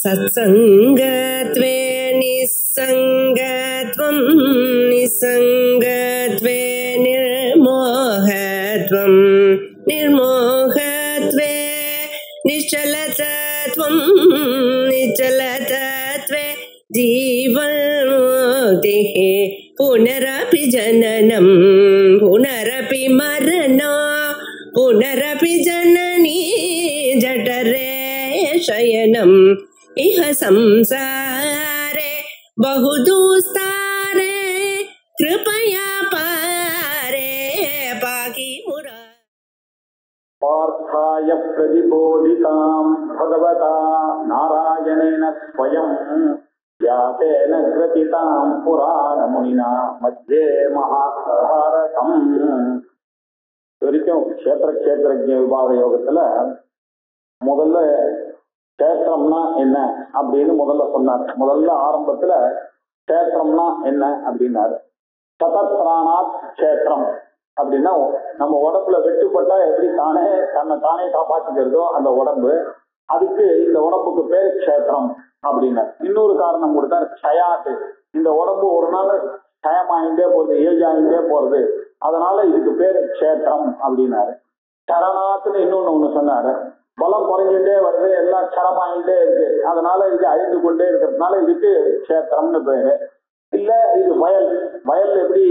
सत्संगत्वे निस्संगत्वं निस्संगत्वे निर्मोहत्वं निर्मोहत्वे निश्चलतत्वं निश्चलतत्वे जीवन्मुक्तिः पुनरपि जननं पुनरपि मरणं पुनरपि जननी जठरे शयनम् इह संसारे बहुदुस्तारे कृपया पारे पाहि मुरा पार्थाय प्रतिबोधितां भगवता नारायणेन स्वयं यातेन ग्रथितां पुराणमुनिना मध्ये महाभारतम् வரைக்கும் க்ஷேத்திரஜ்ஞ விபாக யோகத்துல முதல்ல க்ஷேத்திரம்னா என்ன அப்படின்னு முதல்ல சொன்னார். முதல்ல ஆரம்பத்துல க்ஷேத்திரம்னா என்ன அப்படின்னாரு. சதத்ராணாத் க்ஷேத்திரம் அப்படின்னா நம்ம உடம்புல வெட்டுப்பட்டா எப்படி தன்னை தானே காப்பாற்றிக்கிறதோ அந்த உடம்பு, அதுக்கு இந்த உடம்புக்கு பேர் க்ஷேத்திரம் அப்படின்னாரு. இன்னொரு காரணம் கொடுத்தார், க்ஷயாத்து. இந்த உடம்பு ஒரு நாள் க்ஷயமாயிட்டே போறது, ஏஜ் ஆகிட்டே போறது, அதனால இதுக்கு பேர் க்ஷேத்திரம் அப்படின்னாரு. சரணாத்துன்னு இன்னொன்னு சொன்னாரு, பலம் குறைஞ்சிட்டே வருது, எல்லாம் சரமாயிட்டே இருக்கு, அதனால இது அழிந்து கொண்டே இருக்கிறதுனால இதுக்கு க்ஷேத்திரம்னு பேரு. இல்ல இது வயல், வயல் எப்படி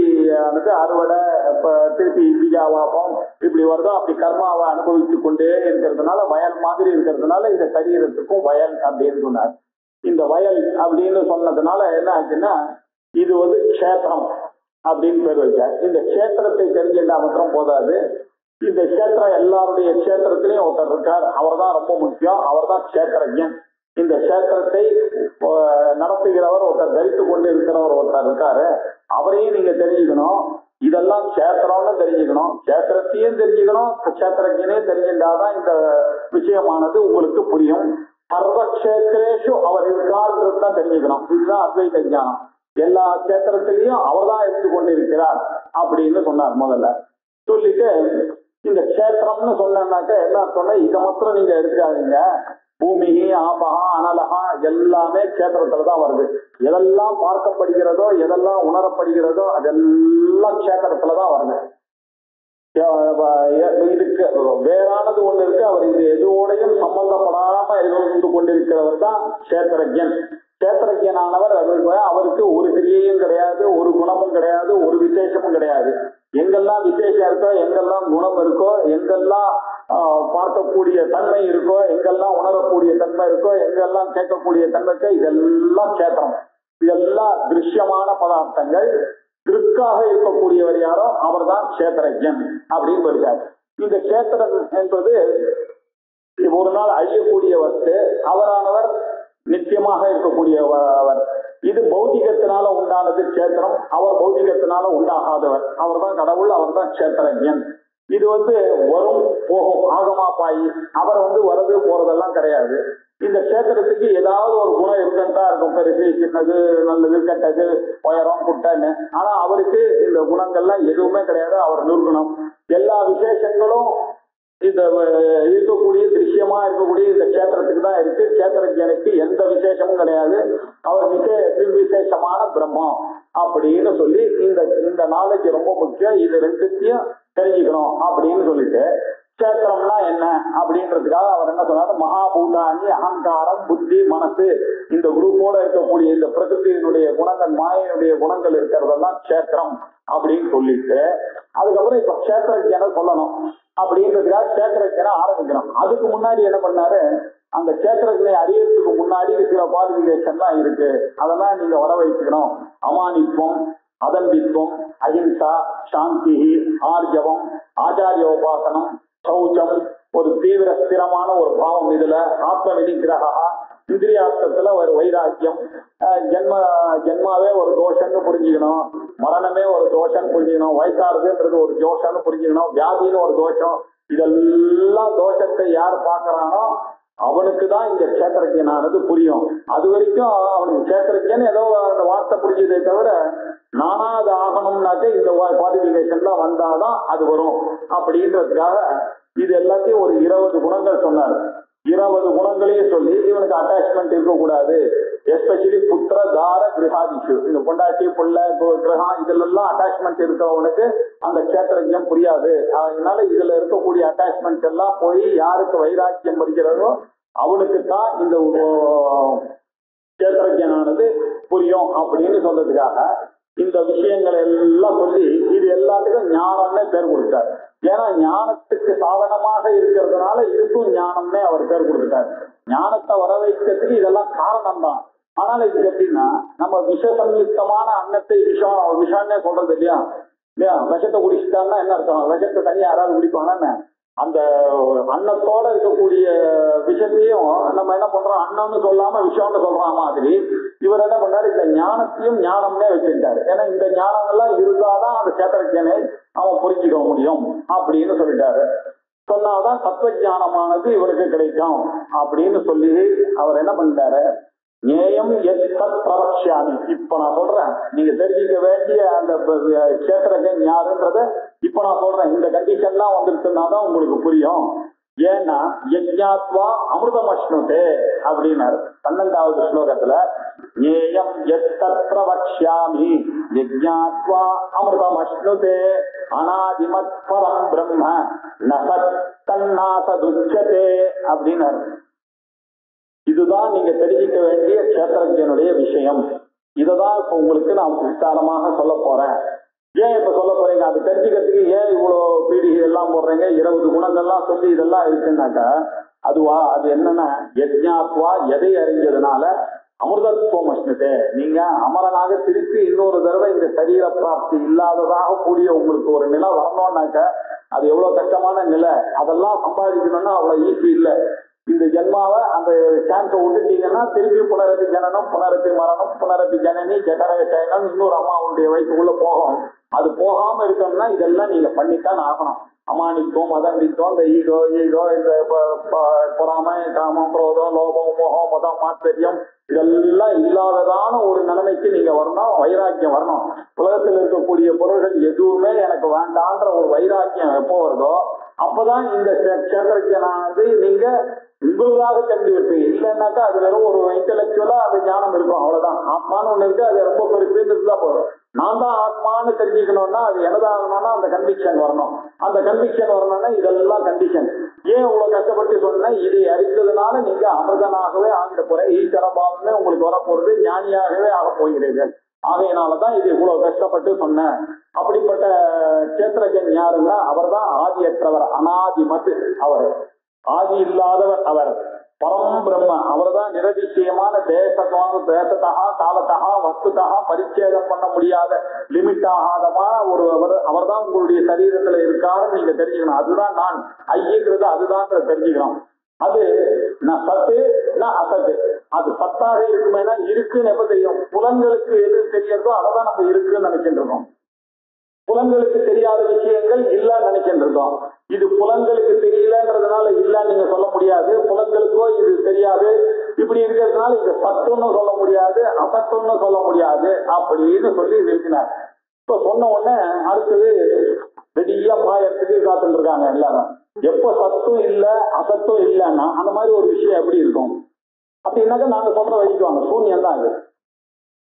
அறுவடை இப்ப திருப்பி பீஜாவாப்பம் இப்படி வருதோ அப்படி கர்மாவை அனுபவித்து கொண்டே இருக்கிறதுனால வயல் மாதிரி இருக்கிறதுனால இந்த சரீரத்துக்கும் வயல் அப்படின்னு சொன்னார். இந்த வயல் அப்படின்னு சொன்னதுனால என்ன ஆச்சுன்னா இது க்ஷேத்திரம் அப்படின்னு பேர் வச்சார். இந்த க்ஷேத்திரத்தை தெரிஞ்சுட்டா மாத்திரம் போதாது, இந்த க்ஷேத்திரம் எல்லாருடைய க்ஷேத்திரத்திலையும் ஒருத்தர் இருக்கார், அவர் தான் ரொம்ப முக்கியம், அவர் தான் க்ஷேத்திரஜன். இந்த க்ஷேத்திரத்தை நடத்துகிறவர் ஒருத்தர், தரித்து கொண்டு இருக்கிறவர் ஒருத்தர் இருக்காரு, அவரையும் நீங்க தெரிஞ்சுக்கணும். இதெல்லாம் க்ஷேத்திரம்னு தெரிஞ்சுக்கணும், க்ஷேத்திரத்தையும் தெரிஞ்சுக்கணும், க்ஷேத்திரஜனையும் தெரிஞ்சுட்டாதான் இந்த விஷயமானது உங்களுக்கு புரியும். சர்வ க்ஷேத்திரேஷு அவர் இருக்காருன்றது தான் தெரிஞ்சுக்கணும். இதுதான் அத்வைத ஞானம். எல்லா க்ஷேத்திரத்திலையும் அவர் தான் இருந்து கொண்டிருக்கிறார் அப்படின்னு சொன்னார். முதல்ல சொல்லிட்டு இந்த க்ஷேத்திரம்னு சொன்னாக்க என்ன சொன்ன, இதை மாத்திரம் நீங்க எடுத்துக்காதீங்க. பூமி, ஆபகா, அனலகா எல்லாமே க்ஷேத்திரத்துலதான் வருது. எதெல்லாம் பார்க்கப்படுகிறதோ எதெல்லாம் உணரப்படுகிறதோ அதெல்லாம் க்ஷேத்திரத்துலதான் வருது. இதுக்கு வேறானது ஒண்ணு இருக்கு, அவர் இது எதுவோடையும் சம்பந்தப்படாம இருந்து கொண்டிருக்கிறவர் தான் க்ஷேத்திரஜன். க்ஷேத்திரஜனானவர் அவருக்கு ஒரு கிரியையும் கிடையாது, ஒரு குணமும் கிடையாது, ஒரு விசேஷமும் கிடையாது. எங்கெல்லாம் விசேஷம் இருக்கோ, எங்கெல்லாம் குணம் இருக்கோ, எங்கெல்லாம் பார்க்கக்கூடிய தன்மை இருக்கோ, எங்கெல்லாம் உணரக்கூடிய தன்மை இருக்கோ, எங்கெல்லாம் கேட்கக்கூடிய தன்மை இருக்கோ, இதெல்லாம் க்ஷேத்திரம். இதெல்லாம் திருஷ்யமான பதார்த்தங்கள். திருக்காக இருக்கக்கூடியவர் யாரோ அவர் தான் க்ஷேத்திரஜன் அப்படின்னு வருகிறார். இந்த க்ஷேத்திரம் என்பது ஒரு நாள் அழியக்கூடிய வஸ்து, அவரானவர் நித்தியமாக இருக்கக்கூடியவர். இது பௌதிகத்தினால உண்டானது க்ஷேத்திரம், அவர் பௌதிகத்தினால உண்டாகாதவர், அவர் தான் கடவுள், அவர் தான் க்ஷேத்திரஜன். இது வரும் போகும் ஆகமா பாயி, அவர் வரது போறதெல்லாம் கிடையாது. இந்த க்ஷேத்திரத்துக்கு ஏதாவது ஒரு குணம் இருந்துட்டா இருக்கும், பெருசு சின்னது நல்லது கெட்டது உயரம் குட்டன்னு. ஆனா அவருக்கு இந்த குணங்கள்லாம் எதுவுமே கிடையாது, அவர் நிர்குணம். எல்லா விசேஷங்களும் இந்த இருக்கக்கூடிய திருஷ்யமா இருக்கக்கூடிய இந்த க்ஷேத்திரத்துக்கு தான் இருக்கு. க்ஷேத்திரஜனுக்கு எந்த விசேஷமும் கிடையாது, அவர் விசேஷமான பிரம்மம் அப்படின்னு சொல்லி இந்த நாலேஜ் ரொம்ப முக்கியம். இது ரெண்டுத்தையும் தெரிஞ்சுக்கணும் அப்படின்னு சொல்லிட்டு க்ஷேத்திரம்னா என்ன அப்படின்றதுக்காக அவர் என்ன சொன்னாரு, மகாபூதானி அகங்காரம் புத்தி மனசு இந்த குரூப்போட இருக்கக்கூடிய இந்த பிரகிருதியினுடைய குணங்கள் மாயனுடைய குணங்கள் இருக்கிறதெல்லாம் க்ஷேத்திரம் அப்படின்னு சொல்லிட்டு அதுக்கப்புறம் இப்ப க்ஷேத்திரஜனை சொல்லணும் அப்படின்றதுக்காக க்ஷேத்திரஜனை ஆரம்பிக்கணும். அதுக்கு முன்னாடி என்ன பண்ணாரு, அந்த க்ஷேத்திரஜனை அறியறதுக்கு முன்னாடி சில குவாலிபிகேஷன் தான் இருக்கு, அதெல்லாம் நீங்க வர வைக்கணும். அமானித்வம், அதம்பித்வம், அஹிம்சா, சாந்தி, ஆர்ஜவம், ஆச்சாரியோபாசனம், சௌச்சம், ஒரு தீவிர ஸ்திரமான ஒரு பாவம், இதுல ஆத்ம வினிகிரகா, இந்திரியார்த்தத்துல ஒரு வைராக்கியம், ஜென்மாவே ஒரு தோஷம்னு புரிஞ்சுக்கணும், மரணமே ஒரு தோஷம் புரிஞ்சுக்கணும், வயசாறுதுன்றது ஒரு தோஷம்னு புரிஞ்சுக்கணும், வியாதின்னு ஒரு தோஷம். இதெல்லாம் தோஷத்தை யார் பார்க்கறானோ அவனுக்கு தான் இந்த க்ஷேத்திரஜனானது புரியும். அது வரைக்கும் அவனுக்கு க்ஷேத்திரஜன் ஏதோ அந்த வார்த்தை புரிஞ்சதே தவிர நானா அது ஆகணும்னாக்க இந்த குவாலிபிகேஷன்லாம் வந்தாதான் அது வரும் அப்படின்றதுக்காக இது எல்லாத்தையும் ஒரு 20 குணங்கள் சொன்னார். 20 குணங்களையும் சொல்லி இவனுக்கு அட்டாச்மெண்ட் இருக்கக்கூடாது. எஸ்பெஷலி புத்திர தார கிரகாதிஷு, இந்த பொண்டாட்டி புள்ள கிரகம் இதுலாம் அட்டாச்மெண்ட் இருக்கிறவனுக்கு அந்த கஷேத்திரஜ்யம் புரியாது. அதனால இதுல இருக்கக்கூடிய அட்டாச்மெண்ட் எல்லாம் போய் யாருக்கு வைராக்கியம் வருகிறதோ அவனுக்கு தான் இந்த கஷேத்திரஜனானது புரியும் அப்படின்னு சொல்றதுக்காக இந்த விஷயங்களை எல்லாம் சொல்லி இது எல்லாத்துக்கும் ஞானம்னே பேர் கொடுத்தார். ஏன்னா ஞானத்துக்கு சாதனமாக இருக்கிறதுனால இதுக்கும் ஞானம்னே அவர் பேர் கொடுத்துட்டார். ஞானத்தை வர வைக்கிறதுக்கு இதெல்லாம் காரணம் தான். ஆனால் இது எப்படின்னா நம்ம விஷ சம்யுக்தமான அன்னத்தை விஷம்னே சொல்றது இல்லையா? விஷத்தை குடிச்சிட்டான்னா என்ன அர்த்தம்? விஷத்தை தனியா யாராவது குடிப்பாங்கன்னா அந்த அன்னத்தோட இருக்கக்கூடிய விஷத்தையும் நம்ம என்ன பண்றோம், அன்னம்னு சொல்லாம விஷம்னு சொல்ற மாதிரி இவர் என்ன பண்றாரு, இந்த ஞானத்தையும் ஞானம்னே வச்சிருக்காரு. ஏன்னா இந்த ஞானம் எல்லாம் இருந்தாதான் அந்த சேத்திரஜனை அவன் புரிஞ்சுக்க முடியும் அப்படின்னு சொல்லிட்டாரு. சொன்னாதான் தத்துவ ஞானமானது இவருக்கு கிடைக்கும் அப்படின்னு சொல்லி அவர் என்ன பண்ணிட்டாரு, நேயம் பிரவக்ஷாமி. இப்ப நான் சொல்றேன், நீங்க தெரிஞ்சுக்க வேண்டிய அந்த கஷேத்திரஜன் யாருன்றத இப்ப நான் சொல்றேன். இந்த கண்டிஷன்லாம் வந்துருச்சுன்னாதான் உங்களுக்கு புரியும். ஏன்னா யஜ்ஞாத்வா அமிர்தமஷ்ணுதே அப்படின்னாரு 12வது ஸ்லோகத்துல. நேயம் பிரவக்ஷாமி யஜ்ஞாத்வா அமிர்தமஷ்ணுதே அநாதிமத் பரம் பிரம்ம நசத் தன்னாசதுச்சதே அப்படின்னாரு. இதுதான் நீங்க தெரிஞ்சுக்க வேண்டிய கஷேத்திரஜனுடைய விஷயம். இததான் இப்ப உங்களுக்கு நான் விஸ்தாரமாக சொல்ல போறேன். ஏன் இப்ப சொல்ல போறீங்க, அது தெரிஞ்சுக்கிறதுக்கு ஏன் இவ்வளவு பீடிகை எல்லாம் போடுறீங்க, 20 குணங்கள்லாம் சொல்லி இதெல்லாம் இருக்குன்னாக்கா அதுவா, அது என்னன்னா யஜ்ஞாத்வா, எதை அறிஞ்சதுனால அமிர்தத்துவம் அஷ்ணதே, நீங்க அமரனாக திருப்பி இன்னொரு தடவை இந்த சரீர பிராப்தி இல்லாததாக கூடிய உங்களுக்கு ஒரு நிலை வரணும்னாக்க அது எவ்வளவு கஷ்டமான நிலை. அதெல்லாம் சம்பாதிக்கணும்னா அவ்வளவு ஈஸி இல்லை. இந்த ஜென்மாவை அந்த சான்ஸை விட்டுட்டீங்கன்னா திருப்பி புனரப்பி ஜனனம், புனரப்பி மரணம், புனரப்பி ஜனனி, ஜடரய சயனம், இன்னொரு அம்மாவுடைய வயிற்றுக்குள்ள போகும். அது போகாம இருக்கணும்னா இதெல்லாம் நீங்க பண்ணித்தான் ஆகணும். அமானித்துவம், அதம்பித்துவம், இந்த ஈகோ இந்த பொறாமை, காமம், குரோதம், லோபம், மோகம், மதம், மாத்தரியம் இதெல்லாம் இல்லாததான ஒரு நிலைமைக்கு நீங்க வரணும். வைராக்கியம் வரணும். உலகத்தில் இருக்கக்கூடிய பொருள்கள் எதுவுமே எனக்கு வேண்டான்ற ஒரு வைராக்கியம் எப்போ வருதோ அப்பதான் இந்த கஷேத்திரஜனானது நீங்க உங்களுக்காக தெரிஞ்சு வைப்பீங்க. இல்லைன்னாக்கா அது வெறும் ஒரு இன்டெலக்சுவலா அது ஞானம் இருக்கும், அவ்வளவுதான். ஆத்மான்னு ஒண்ணு இருக்கு, அது ரொம்ப பெருசுன்னு தான் போதும். நான் தான் ஆத்மான்னு தெரிஞ்சுக்கணும்னா அது என்னதாகணும்னா அந்த கன்விக்ஷன் வரணும். அந்த கன்விக்ஷன் வரணும்னா இதெல்லாம் கண்டிஷன். ஏன் இவ்வளவு கஷ்டப்பட்டு சொன்னேன், இதை அறிந்ததுனால நீங்க அமிர்தனாகவே ஆகிட போறேன், ஈஸ்வர பாவமே உங்களுக்கு வரப்போறது, ஞானியாகவே ஆக போகிறீர்கள். ஆகையினாலதான் இது இவ்வளவு கஷ்டப்பட்டு சொன்னேன். அப்படிப்பட்ட கஷேத்திரஜன் யாருன்னா அவர் தான் ஆதியற்றவர், அனாதிமத். அவர் ஆதி இல்லாதவர், அவர் பரம் பிரம்ம. அவர் தான் நிரதிசயமான தேசத்தா காலத்தா வஸ்துதா பரிச்சேதம் பண்ண முடியாத லிமிட் ஆகாதமான ஒரு அவர் தான் உங்களுடைய சரீரத்துல இருக்காருன்னு நீங்க தெரிஞ்சுக்கணும். அதுதான் நான் ஐயங்கிறது அதுதான் தெரிஞ்சுக்கணும். அது நான் சத்து நான் அசத்து. அது சத்தாக இருக்குமேனா இருக்குன்னு எப்ப தெரியும், புலன்களுக்கு எது தெரியறதோ அதைதான் நம்ம இருக்குன்னு நினைச்சிட்டு இருக்கோம். புலன்களுக்கு தெரியாத விஷயங்கள் இல்லன்னு நினைச்சிட்டு இருக்கோம். இது புலன்களுக்கு தெரியலன்றதுனால இல்லன்னு நீங்க சொல்ல முடியாது, புலன்களுக்கோ இது தெரியாது. இப்படி இருக்கிறதுனால இது சத்துன்னு சொல்ல முடியாது, அசத்துன்னு சொல்ல முடியாது அப்படின்னு சொல்லி நிறுத்தினார். இப்ப சொன்ன உடனே அடுத்தது ரெடியா பாயறதுக்கு காத்துட்டு இருக்காங்க எல்லாரும். எப்ப சத்தும் இல்ல அசத்தும் இல்லைன்னா அந்த மாதிரி ஒரு விஷயம் எப்படி இருக்கும் அப்படின்னாக்க நாங்க சொல்ற வழிக்குவாங்க, சூன்யம் தான் அது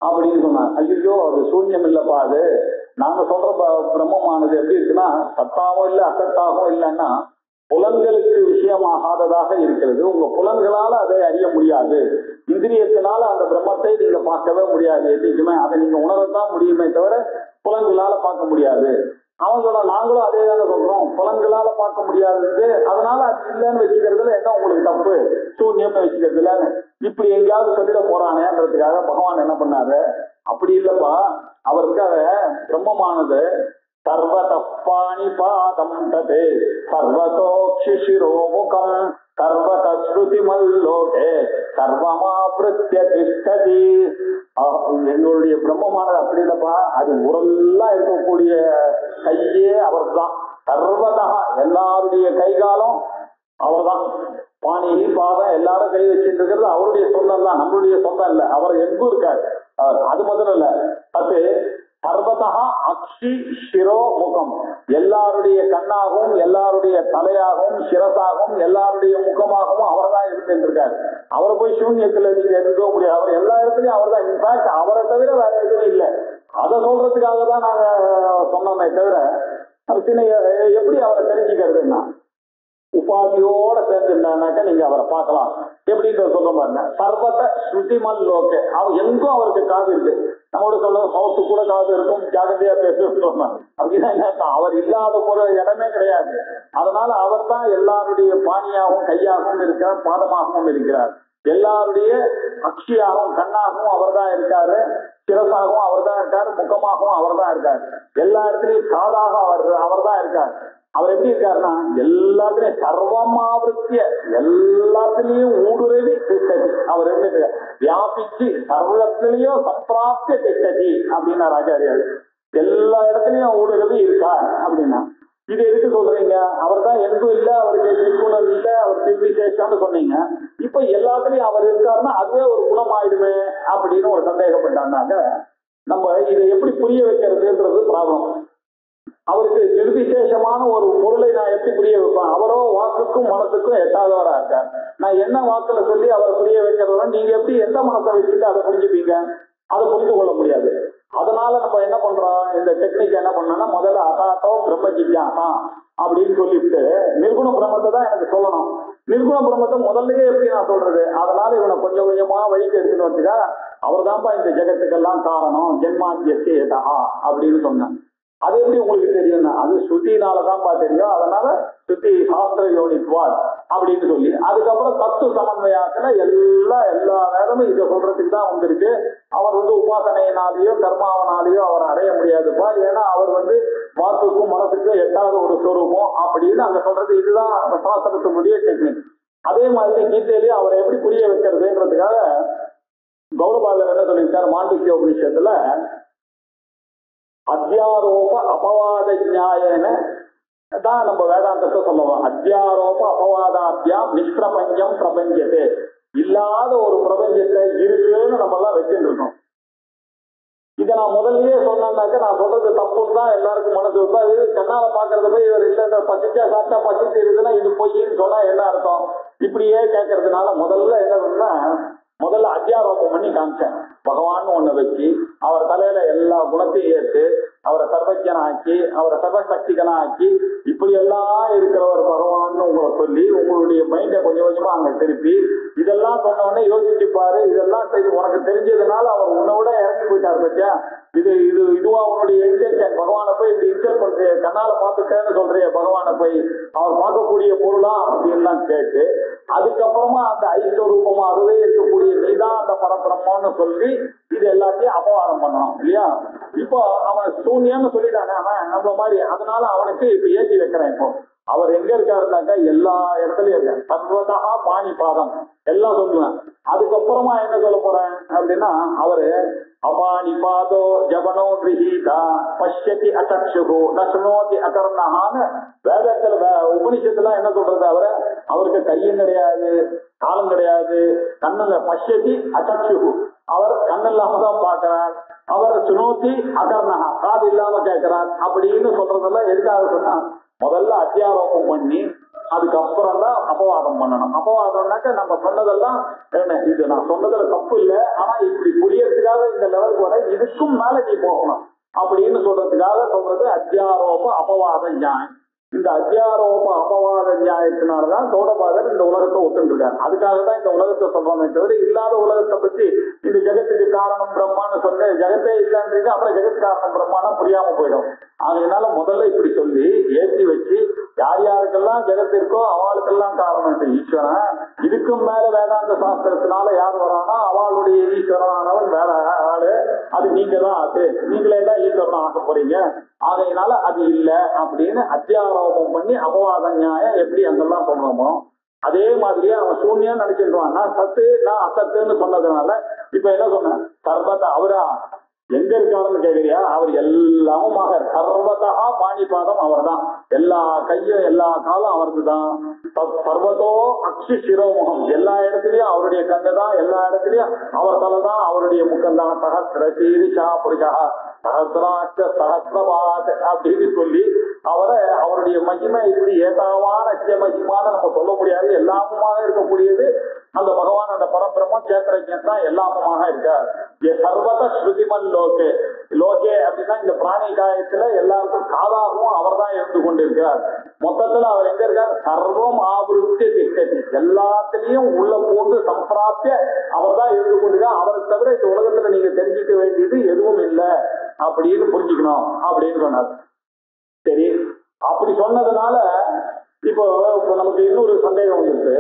அப்படின்னு சொன்னாங்க. ஐயோ அது சூன்யம் இல்லப்பா, அது நாங்க சொல்ற பிரம்மமானது எப்படி இருக்குன்னா சத்தாவும் இல்லை அசத்தாகவும் இல்லைன்னா புலன்களுக்கு விஷயமாகாததாக இருக்கிறது. உங்க புலன்களால அதை அறிய முடியாது, இந்திரியத்தினால அந்த பிரம்மத்தை நீங்க பார்க்கவே முடியாது. எதுக்குமே அதை நீங்க உணரத்தான் முடியுமே தவிர புலன்களால பார்க்க முடியாது. அவன் சொல்ற நாங்களும் அதே தானே சொல்றோம், புலன்களால பார்க்க முடியாது, அதனால அது இல்லைன்னு வச்சுக்கிறதுல என்ன உங்களுக்கு தப்பு, சூன்யம்னு வச்சுக்கிறது இல்லைன்னு இப்படி எங்கேயாவது சொல்லிட போறானேன்றதுக்காக பகவான் என்ன பண்ணாரு, அப்படி இல்லப்பா, அவருக்காக பிரம்மமானது சர்வதப்பாணி பாதம் ததே சர்வதோக்ஷிரோ முகம் சர்வதஸ்ருதி மல்லோகே சர்வமாப்ருத்ய திஷ்டதி. எங்களுடைய பிரம்மமானது அப்படி இல்லப்பா, அது உடல்லாம் இருக்கக்கூடிய கையே அவர் தான். சர்வதா எல்லாருடைய கைகாலம் அவர் தான். பாணி பாதம் எல்லாரும் கை வச்சுட்டு இருக்கிறது அவருடைய சொந்தம் தான், நம்மளுடைய சொந்தம் இல்லை. அவர் எங்கும் இருக்காரு. அது மட்டும் இல்ல, அது சர்வதா அக்ஷி சிரோ முகம், எல்லாருடைய கண்ணாகவும் எல்லாருடைய தலையாகவும் சிரசாகவும் எல்லாருடைய முகமாகவும் அவர் தான் இருந்திருக்காரு. அவரை போய் சூன்யத்துல நீங்க எடுக்க முடியாது. அவர் எல்லா இடத்துலயும் அவர் தான். இன்ஃபேக்ட் அவரை தவிர வேற எதுவும் இல்லை. அதை சொல்றதுக்காக தான் நாங்க சொன்னோமே தவிர எப்படி அவரை தெரிஞ்சுக்கிறதுன்னா உபாதியோட சேர்ந்துட்டானாக்கா நீங்க அவரை பார்க்கலாம். எப்படின்ற சொல்ல பாருங்க. சர்வத ஸ்ருதிமல் லோகே, அவர் எங்கும் அவருக்கு காது இருக்கு. நம்மளோட சொல்ல மவுத்து கூட காது இருக்கும், ஜாகிரதையா பேசுறோம் அப்படின்னா என்ன, அவர் இல்லாத ஒரு இடமே கிடையாது. அதனால அவர் தான் எல்லாருடைய பாணியாகவும் கையாகவும் இருக்கிறார், பாதமாகவும் இருக்கிறார். எல்லாருடைய அக்ஷியாகவும் கண்ணாகவும் அவர் தான் இருக்காரு, சிரசாகவும் அவர் தான் இருக்காரு, முகமாகவும் அவர் தான் இருக்காரு. எல்லா இடத்துலயும் காதாக அவர் தான் இருக்காரு. அவர் எப்படி இருக்காருன்னா எல்லாத்துலயும் சர்வமாவிருத்திய, எல்லாத்துலயும் ஊடுருவி திட்டதி. அவர் எப்படி இருக்காரு, வியாபிச்சு சர்வத்திலையும் சம்பிராப்திய திட்டதி அப்படின்னா ஆச்சாரியார். எல்லா இடத்துலயும் ஊடுருவி இருக்கார் அப்படின்னா இது எதுக்கு சொல்றீங்க? அவர் தான் எங்கும் இல்லை, அவருக்கு திருக்குணம் இல்லை, அவர் திருவிசேஷம்னு சொன்னீங்க. இப்ப எல்லாத்துலயும் அவர் இருக்காருன்னா அதுவே ஒரு குணம் ஆயிடுமே அப்படின்னு ஒரு சந்தேகப்பட்டாங்க. நம்ம இதை எப்படி புரிய வைக்கிறதுன்றது ப்ராப்ளம். அவருக்கு நிர்விசேஷமான ஒரு பொருளை நான் எப்படி புரிய வைப்பேன்? அவரோ வாக்குக்கும் மனசுக்கும் எட்டாதவரா இருக்கார். நான் என்ன வாக்குல சொல்லி அவரை புரிய வைக்கிறதா நீங்க எப்படி எந்த மனசை வச்சுட்டு அதை புரிஞ்சுப்பீங்க? அதை புரிந்து கொள்ள முடியாது. அதனால நம்ம என்ன பண்றோம், இந்த டெக்னிக் என்ன பண்ணோம்னா முதல்ல அதாத்தோ பிரம்ம ஜிக்யாசா அப்படின்னு சொல்லிட்டு நிர்குண பிரம்மத்தை தான் எனக்கு சொல்லணும். நிர்குண பிரம்மத்தை முதல்லயே எப்படி நான் சொல்றது? அதனால இவனை கொஞ்சம் கொஞ்சமா வழிக்கு எடுத்துட்டு வந்துட்டா அவர் தான்ப்பா இந்த ஜெகத்துக்கெல்லாம் காரணம், ஜென்மாத்தியதா அப்படின்னு சொன்னேன். அது எப்படி உங்களுக்கு தெரியும்னா அது ஸ்ருதினாலதான்ப்பா தெரியும். அதனால ஸ்ருதி சாஸ்திர யோனித்வார் அப்படின்னு சொல்லி அதுக்கப்புறம் தத்துவ சமன்வயத்துல எல்லா வேதமும் இதை சொல்றதுக்கு தான் வந்திருக்கு. அவர் உபாசனையினாலேயோ கர்மாவனாலேயோ அவர் அடைய முடியாதுப்பா. ஏன்னா அவர் வாக்குக்கும் மனசுக்கும் எட்டாத ஒரு சொரூபம் அப்படின்னு அங்க சொல்றது. இதுதான் சாஸ்திரத்தினுடைய டெக்னிக். அதே மாதிரி கீதையிலேயே அவரை எப்படி புரிய வைக்கிறதுன்றதுக்காக கௌடபாதர் என்ன சொல்லியிருக்காரு மாண்டூக்கிய உபநிஷத்துல, அத்தியாரோப அபவாத நியாயன தான் நம்ம வேதாந்தத்தை சொல்லுவோம். அத்தியாரோப அபவாதாத்தியாம் நிஷ்பிரபஞ்சம் பிரபஞ்சத்தை, இல்லாத ஒரு பிரபஞ்சத்தை இருக்குன்னு நம்ம எல்லாம் வச்சுட்டு இருக்கோம். இதை நான் முதல்லயே சொன்னாக்க நான் சொல்றது தப்புன்னு தான் எல்லாருக்கும் மனசு இருக்கும். அது கண்ணால பாக்குறத போய் இவர் இல்ல இந்த பசிச்சா சாப்பிட்டா பசிச்சு இருக்குன்னா இது பொய்ன்னு சொன்னா என்ன அர்த்தம்? இப்படியே கேட்கறதுனால முதல்ல என்ன பண்ணா முதல்ல அத்தியாரோபம் பண்ணி காமிச்சேன். பகவான் ஒண்ணு வச்சு அவர் தலையில எல்லா குணத்தையும் ஏற்று அவரை சர்வஜனா ஆக்கி அவரை சர்வசக்திகனா ஆக்கி இப்படி எல்லாம் இருக்கிறவர் பகவான்னு உங்களை சொல்லி உங்களுடைய மைண்டை கொஞ்சம் கொஞ்சமா அங்க திருப்பி இதெல்லாம் சொன்ன உடனே யோசிச்சுப்பாரு. இதெல்லாம் உனக்கு தெரிஞ்சதுனால அவர் உன்னோட இறங்கி போயிட்டார் பத்தியா. இதுவா உன்னுடைய இன்டென்ஷன்? பகவானை போய் இப்படி இன்சல்ட் பண்றிய, கண்ணால பார்த்துட்டேன்னு சொல்றிய பகவானை போய், அவர் பார்க்கக்கூடிய பொருளா அப்படின்லாம் கேட்டு அதுக்கப்புறமா அந்த ஐஸ்வரூபமாகவே இருக்கக்கூடிய நீதான் அந்த பரபிரம்மன்னு சொல்லி இது எல்லாத்தையும் அபவாதம் பண்ணணும் இல்லையா? இப்போ அவன் சூன்யன்னு சொல்லிட்டானே அவன் நம்மள மாதிரி. அதனால அவனுக்கு இப்ப ஏற்றி வைக்கிறேன். இப்போ அவர் எங்க இருக்காருனாக்கா எல்லா இடத்துலயும் இருக்காரு. சர்வதா பாணி பாதம் எல்லாம் சொல்லுவேன். அதுக்கப்புறமா என்ன சொல்ல போறேன் அப்படின்னா அவரு அபானி பாதோ ஜபனோ கிரஹீதா பஷ்யதி அசக்ஷுகு நசுனோதி அகர்ணஹான்னு வேதத்துல உபனிஷத்துல என்ன சொல்றது? அவருக்கு கையும் கிடையாது, காலம் கிடையாது, கண்ணுங்க பஷ்யதி அசக்ஷுகு, அவர் கண்ணு இல்லாம தான் பாக்குறார். அவர் சுனோதி அகர்ணஹா, காது இல்லாம கேட்கிறார் அப்படின்னு சொல்றதெல்லாம் எதுக்காக சொன்னா முதல்ல அத்தியாரோபம் பண்ணி அதுக்கப்புறம் தான் அபவாதம் பண்ணணும். அபவாதம்னாக்க நம்ம சொன்னதெல்லாம் என்ன, இது நான் சொன்னதுல தப்பு இல்லை, ஆனா இப்படி புரியறதுக்காக இந்த லெவலுக்கு வர இதுக்கும் மேல நீ போகணும் அப்படின்னு சொல்றதுக்காக சொல்றது அத்தியாரோப அபவாத நியாயம். இந்த அத்தியாரோப அபவாத நியாயத்தினாலதான் கௌடபாதர் இந்த உலகத்தை ஒத்துட்டு இருக்காரு. அதுக்காக தான் இந்த உலகத்தை சொல்றோமே தவிர இல்லாத உலகத்தை பத்தி இந்த ஜெகத்துக்கு காரணம் பிரம்மான்னு சொல்ல ஜெகத்தே இல்லைன்றீங்க, அப்புறம் ஜெகத் காரணம் பிரம்மானா புரியாம போயிடும். அதனால முதல்ல இப்படி சொல்லி ஏற்றி வச்சு யார் யாருக்கெல்லாம் ஜெகத் இருக்கோ அவளுக்கெல்லாம் காரணம் ஈஸ்வரன். இதுக்கும் மேல வேதாந்த சாஸ்திரத்தினால யார் வரானா அவளுடைய ஈஸ்வரனானவன் வேற ஆளு, அது நீங்க தான், அது நீங்களே தான் ஈஸ்வரன் ஆக போறீங்க. ஆகையினால அது இல்ல அப்படின்னு அத்தியாரோபம் பண்ணி அபவாத நியாயம் எப்படி அங்கெல்லாம் சொல்றோமோ அதே மாதிரியே அவன் சூன்யம் நினைச்சிருவான். நான் சத்து நான் அசத்துன்னு சொன்னதுனால இப்ப என்ன சொன்னேன், சர்வதா அவரா எங்க இருக்காருன்னு கேக்குறியா? அவர் எல்லாமும் சர்வதா பாணிபாதம் அவர் தான். எல்லா கையும் எல்லா காலம் அவருக்கு தான். சர்வதோ அக்ஷி சிரோமுகம், எல்லா இடத்துலயும் அவருடைய கண்ணு தான், எல்லா இடத்துலயும் அவர் தலை தான், அவருடைய முகம் தான். சகசிர சீரிஷா புருஷா சஹஸ்ராட்ச சஹஸ்ரபாத் அப்படின்னு சொல்லி அவருடைய மகிமை இப்படி ஏதாவான மகிமான நம்ம சொல்ல முடியாது. எல்லாமுமாக இருக்கக்கூடியது அந்த பகவான், அந்த பரபிரம்மம் சேத்திரஜன் தான் எல்லாமுமாக இருக்கார். சர்வத ஸ்ருதிமன் லோகே. லோகே அப்படின்னா இந்த பிராணி காயத்துல எல்லாருக்கும் காதாகவும் அவர் தான் இருந்து கொண்டிருக்கிறார். மொத்தத்துல அவர் எங்க இருக்கார்? சர்வம் ஆவருத்தி திட்டத்தி, எல்லாத்திலையும் உள்ள பூண்டு சம்பிராப்திய அவர் தான் இருந்து கொண்டிருக்கார். அவரை தவிர இந்த உலகத்துல நீங்க தெரிஞ்சுக்க வேண்டியது எதுவும் இல்லை அப்படின்னு புரிஞ்சுக்கணும் அப்படின்னு சொன்னார். சரி, அப்படி சொன்னதுனால இப்போ நமக்கு இன்னொரு சந்தேகம் இருக்கு.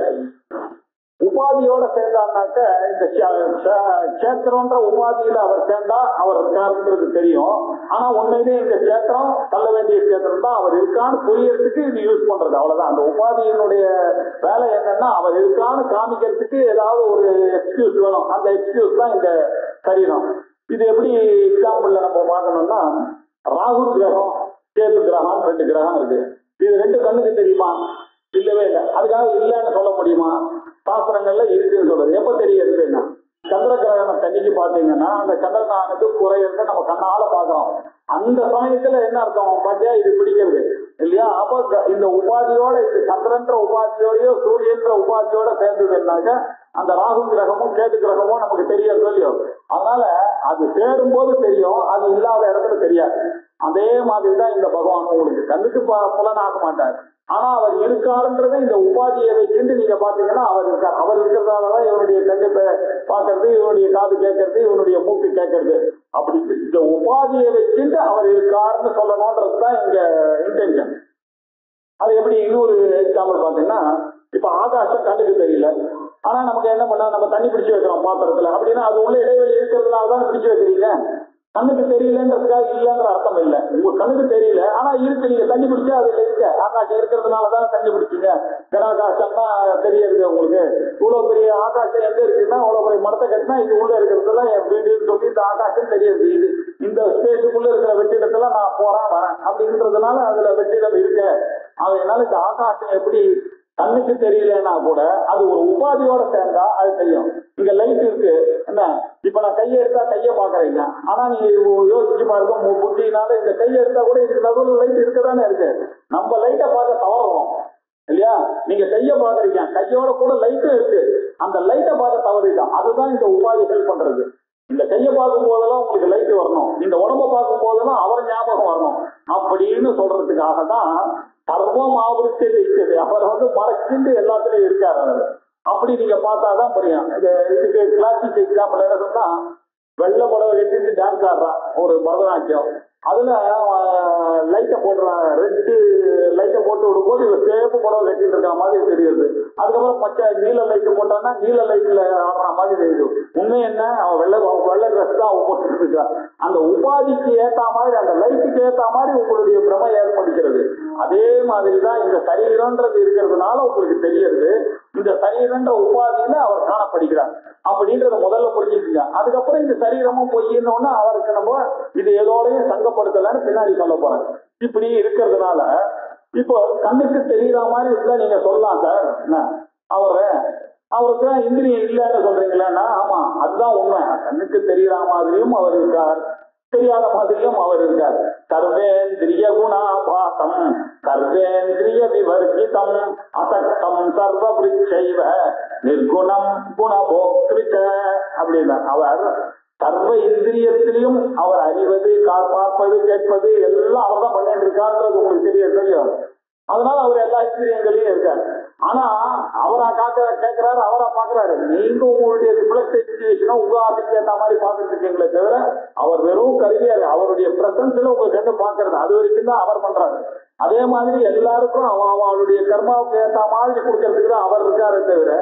உபாதியோட சேர்ந்தாருனாக்க இந்த சேத்திரம்ன்ற உபாதியில அவர் சேர்ந்தா அவர் இருக்காருன்றது தெரியும். ஆனா உண்மையிலேயே இந்த சேத்திரம் தள்ள வேண்டிய சேத்திரம் தான், அவர் இருக்கான்னு புரியறதுக்கு இது யூஸ் பண்றது, அவ்வளவுதான். அந்த உபாதியினுடைய வேலை என்னன்னா அவர் இருக்கான்னு காமிக்கிறதுக்கு ஏதாவது ஒரு எக்ஸ்கியூஸ் வேணும். அந்த எக்ஸ்கியூஸ் தான் இந்த சரீரம். இது எப்படி எக்ஸாம்பிள்ல நம்ம பார்க்கணும்னா, ராகு கிரகம் கேது கிரகம் 2 கிரகம் இருக்கு. இது 2 கண்ணுக்கு தெரியுமா? இல்லவே இல்லை. அதுக்காக இல்லைன்னு சொல்ல முடியுமா? சாஸ்திரங்கள்ல இருக்குன்னு சொல்றது. எப்ப தெரியுதுன்னா, சந்திர கிரகணம் தண்ணிக்கு பாத்தீங்கன்னா அந்த சந்திரனானது குறையிறத நம்ம கண்ணால பாக்குறோம். அந்த சமயத்துல என்ன அர்த்தம் பாத்தியா, இது பிடிக்கிறது இல்லையா? அப்ப இந்த உபாதியோட, இந்த சந்திரன்ற உபாதியோடயோ சூரியன்ற உபாதியோட சேர்ந்ததுன்னாக்க அந்த ராகு கிரகமும் கேது கிரகமும் நமக்கு தெரியறது இல்லையோ. அதனால அது சேரும் போது தெரியும், அது இல்லாத இடத்துல தெரியாது. அதே மாதிரிதான் இந்த பகவான் உங்களுக்கு கண்ணுக்கு புலனாக மாட்டார். ஆனா அவர் இருக்காருன்றதை இந்த உபாதியை வச்சுட்டு நீங்க பாத்தீங்கன்னா அவர் இருக்கார். அவர் இருக்கிறதாலதான் இவனுடைய கண்ணு பாக்குறது, இவனுடைய காது கேட்கறது, இவனுடைய மூக்கு கேட்கறது. அப்படி இந்த உபாதியை வச்சுட்டு அவர் இருக்காருன்னு சொல்லணும்ன்றதுதான் இங்க இன்டென்ஷன். அது எப்படி இன்னொரு எக்ஸாம்பிள் பாத்தீங்கன்னா, இப்ப ஆகாசம் கண்ணுக்கு தெரியல, ஆனா நமக்கு என்ன பண்ண, நம்ம தண்ணி பிடிச்சு வைக்கிறோம் பாத்திரத்துல. அப்படின்னா அது உள்ள இடைவெளி இருக்கிறதுனாலதான் பிடிச்சு வைக்கிறீங்க. கண்ணுக்கு தெரியலன்றதுக்காக இல்லைன்ற அர்த்தம் இல்லை. உங்க கண்ணுக்கு தெரியல ஆனா இருக்கு, நீங்க தண்ணி பிடிச்சா அதுல இருக்க. ஆகாசம் இருக்கிறதுனாலதான் தண்ணி பிடிச்சிங்க. கனாகாசம்னா தெரியறது உங்களுக்கு. இவ்வளவு பெரிய ஆகாசம் எங்க இருக்குன்னா, இவ்வளவு பெரிய மரத்தை கட்டினா இது உள்ள இருக்கிறதுலாம் என் வீடுன்னு சொல்லி இந்த ஆகாசம் தெரியுது. இது இந்த ஸ்பேஸுக்குள்ள இருக்கிற வெற்றிடத்துல நான் போறேன் வரேன் அப்படின்றதுனால அதுல வெற்றிடம் இருக்கு. அதனால இந்த ஆகாசம் எப்படி கண்ணுக்கு தெரியலன்னா கூட அது ஒரு உபாதியோட சேர்ந்தா அது தெரியும். இங்க லைட் இருக்கு என்ன, இப்ப நான் கையை எடுத்தா கையை பாக்குறீங்க, ஆனா நீங்க யோசிச்சு பாருங்க புத்தினால இந்த கையை எடுத்தா கூட இதுக்கு நடுவில் லைட் இருக்கதானே இருக்கு. நம்ம லைட்டை பார்க்க தவறுறோம் இல்லையா? நீங்க கையை பாக்குறீங்க, கையோட கூட லைட்டும் இருக்கு, அந்த லைட்டை பார்க்க தவறிதான். அதுதான் இந்த உபாதி ஹெல்ப் பண்றது. இந்த கையை பார்க்கும் போதெல்லாம் உங்களுக்கு லைட் வரணும், இந்த உடம்ப பார்க்கும் போதெல்லாம் அவர் ஞாபகம் வரணும் அப்படின்னு சொல்றதுக்காக தான் சர்வம் ஆவருத்தி திட்டது. அவர் மறைச்சிட்டு எல்லாத்துலயும் இருக்காரு அவர். அப்படி நீங்க பார்த்தாதான் புரியும். இதுக்கு கிளாசிக் எக்ஸாம்பிள் என்ன சொன்னா, வெள்ளை புடவை கட்டிட்டு டான்ஸ் ஆடுறான் ஒரு பரதநாட்டியம். அதுல லைட்டை போடுறான், ரெட்டு லைட்டை போட்டு விடும்போது இவ சேப்பு புடவை கட்டிட்டு இருக்க மாதிரி தெரியுது. அதுக்கப்புறம் பச்சை நீல லைட்டு போட்டான்னா நீல லைட்ல ஆடுற மாதிரி தெரியுது. உண்மை என்ன, அவன் வெள்ளை ட்ரெஸ் தான் போட்டுட்டு இருக்கா. அந்த உபாதிக்கு ஏற்ற மாதிரி, அந்த லைட்டுக்கு ஏற்ற மாதிரி உங்களுடைய பிரமை ஏற்படுகிறது. அதே மாதிரிதான் இந்த சரீரன்றது இருக்கிறதுனால உங்களுக்கு தெரியுது. இந்த சரீரன்ற உபாதியில அவர் காணப்படுகிறார் அப்படின்றத முதல்ல புரிஞ்சுக்கீங்க. அதுக்கப்புறம் இந்த சரீரமும் பொய்யின்னு அவருக்கு நம்ம இது ஏதோடையும் சங்கப்படுத்தலன்னு பின்னாடி சொல்ல போறேன். இப்படி இருக்கிறதுனால இப்போ கண்ணுக்கு தெரியற மாதிரி இருந்தா நீங்க சொல்லலாம் சார், என்ன அவருக்கு இந்திரியம் இல்லைன்னு சொல்றீங்களா? ஆமா, அதுதான் உண்மை. கண்ணுக்கு தெரியற மாதிரியும் அவர் இருக்கார், தெரியாத மாதிரியும் அவர் இருக்கார். சர்வேந்திரிய குணாபாசம் சர்வேந்திரிய விவர்ஜிதம் அசக்தம் சர்வபிருச்சைவ நிர்குணம் குணபோக்திருச்ச அப்படின்னா அவர் சர்வ இந்திரியத்திலையும் அவர் அறிவது, பார்ப்பது, கேட்பது எல்லாம் அவர் தான் பண்ணிட்டு இருக்காருன்றது உங்களுக்கு தெரியும். அதனால அவர் எல்லா இந்திரியங்களையும் இருக்காரு. ஆனா அவரா கேட்கிறாரு, அவரா பாக்குறாரு. நீங்க உங்களுடைய ரிஃப்ளெக்ட் சிச்சுவேஷனை உங்க ஆசைக்கு ஏற்ற மாதிரி பாத்துட்டு இருக்கீங்களே தவிர அவர் வெறும் கருவியாரு. அவருடைய பிரசன்ஸ்ல உங்க கண்டு பாக்குறது அது வரைக்கும் தான் அவர் பண்றாரு. அதே மாதிரி எல்லாருக்கும் அவருடைய கர்மாவுக்கு ஏற்ற மாதிரி கொடுக்கறதுக்கு தான் அவர் இருக்காரு தவிர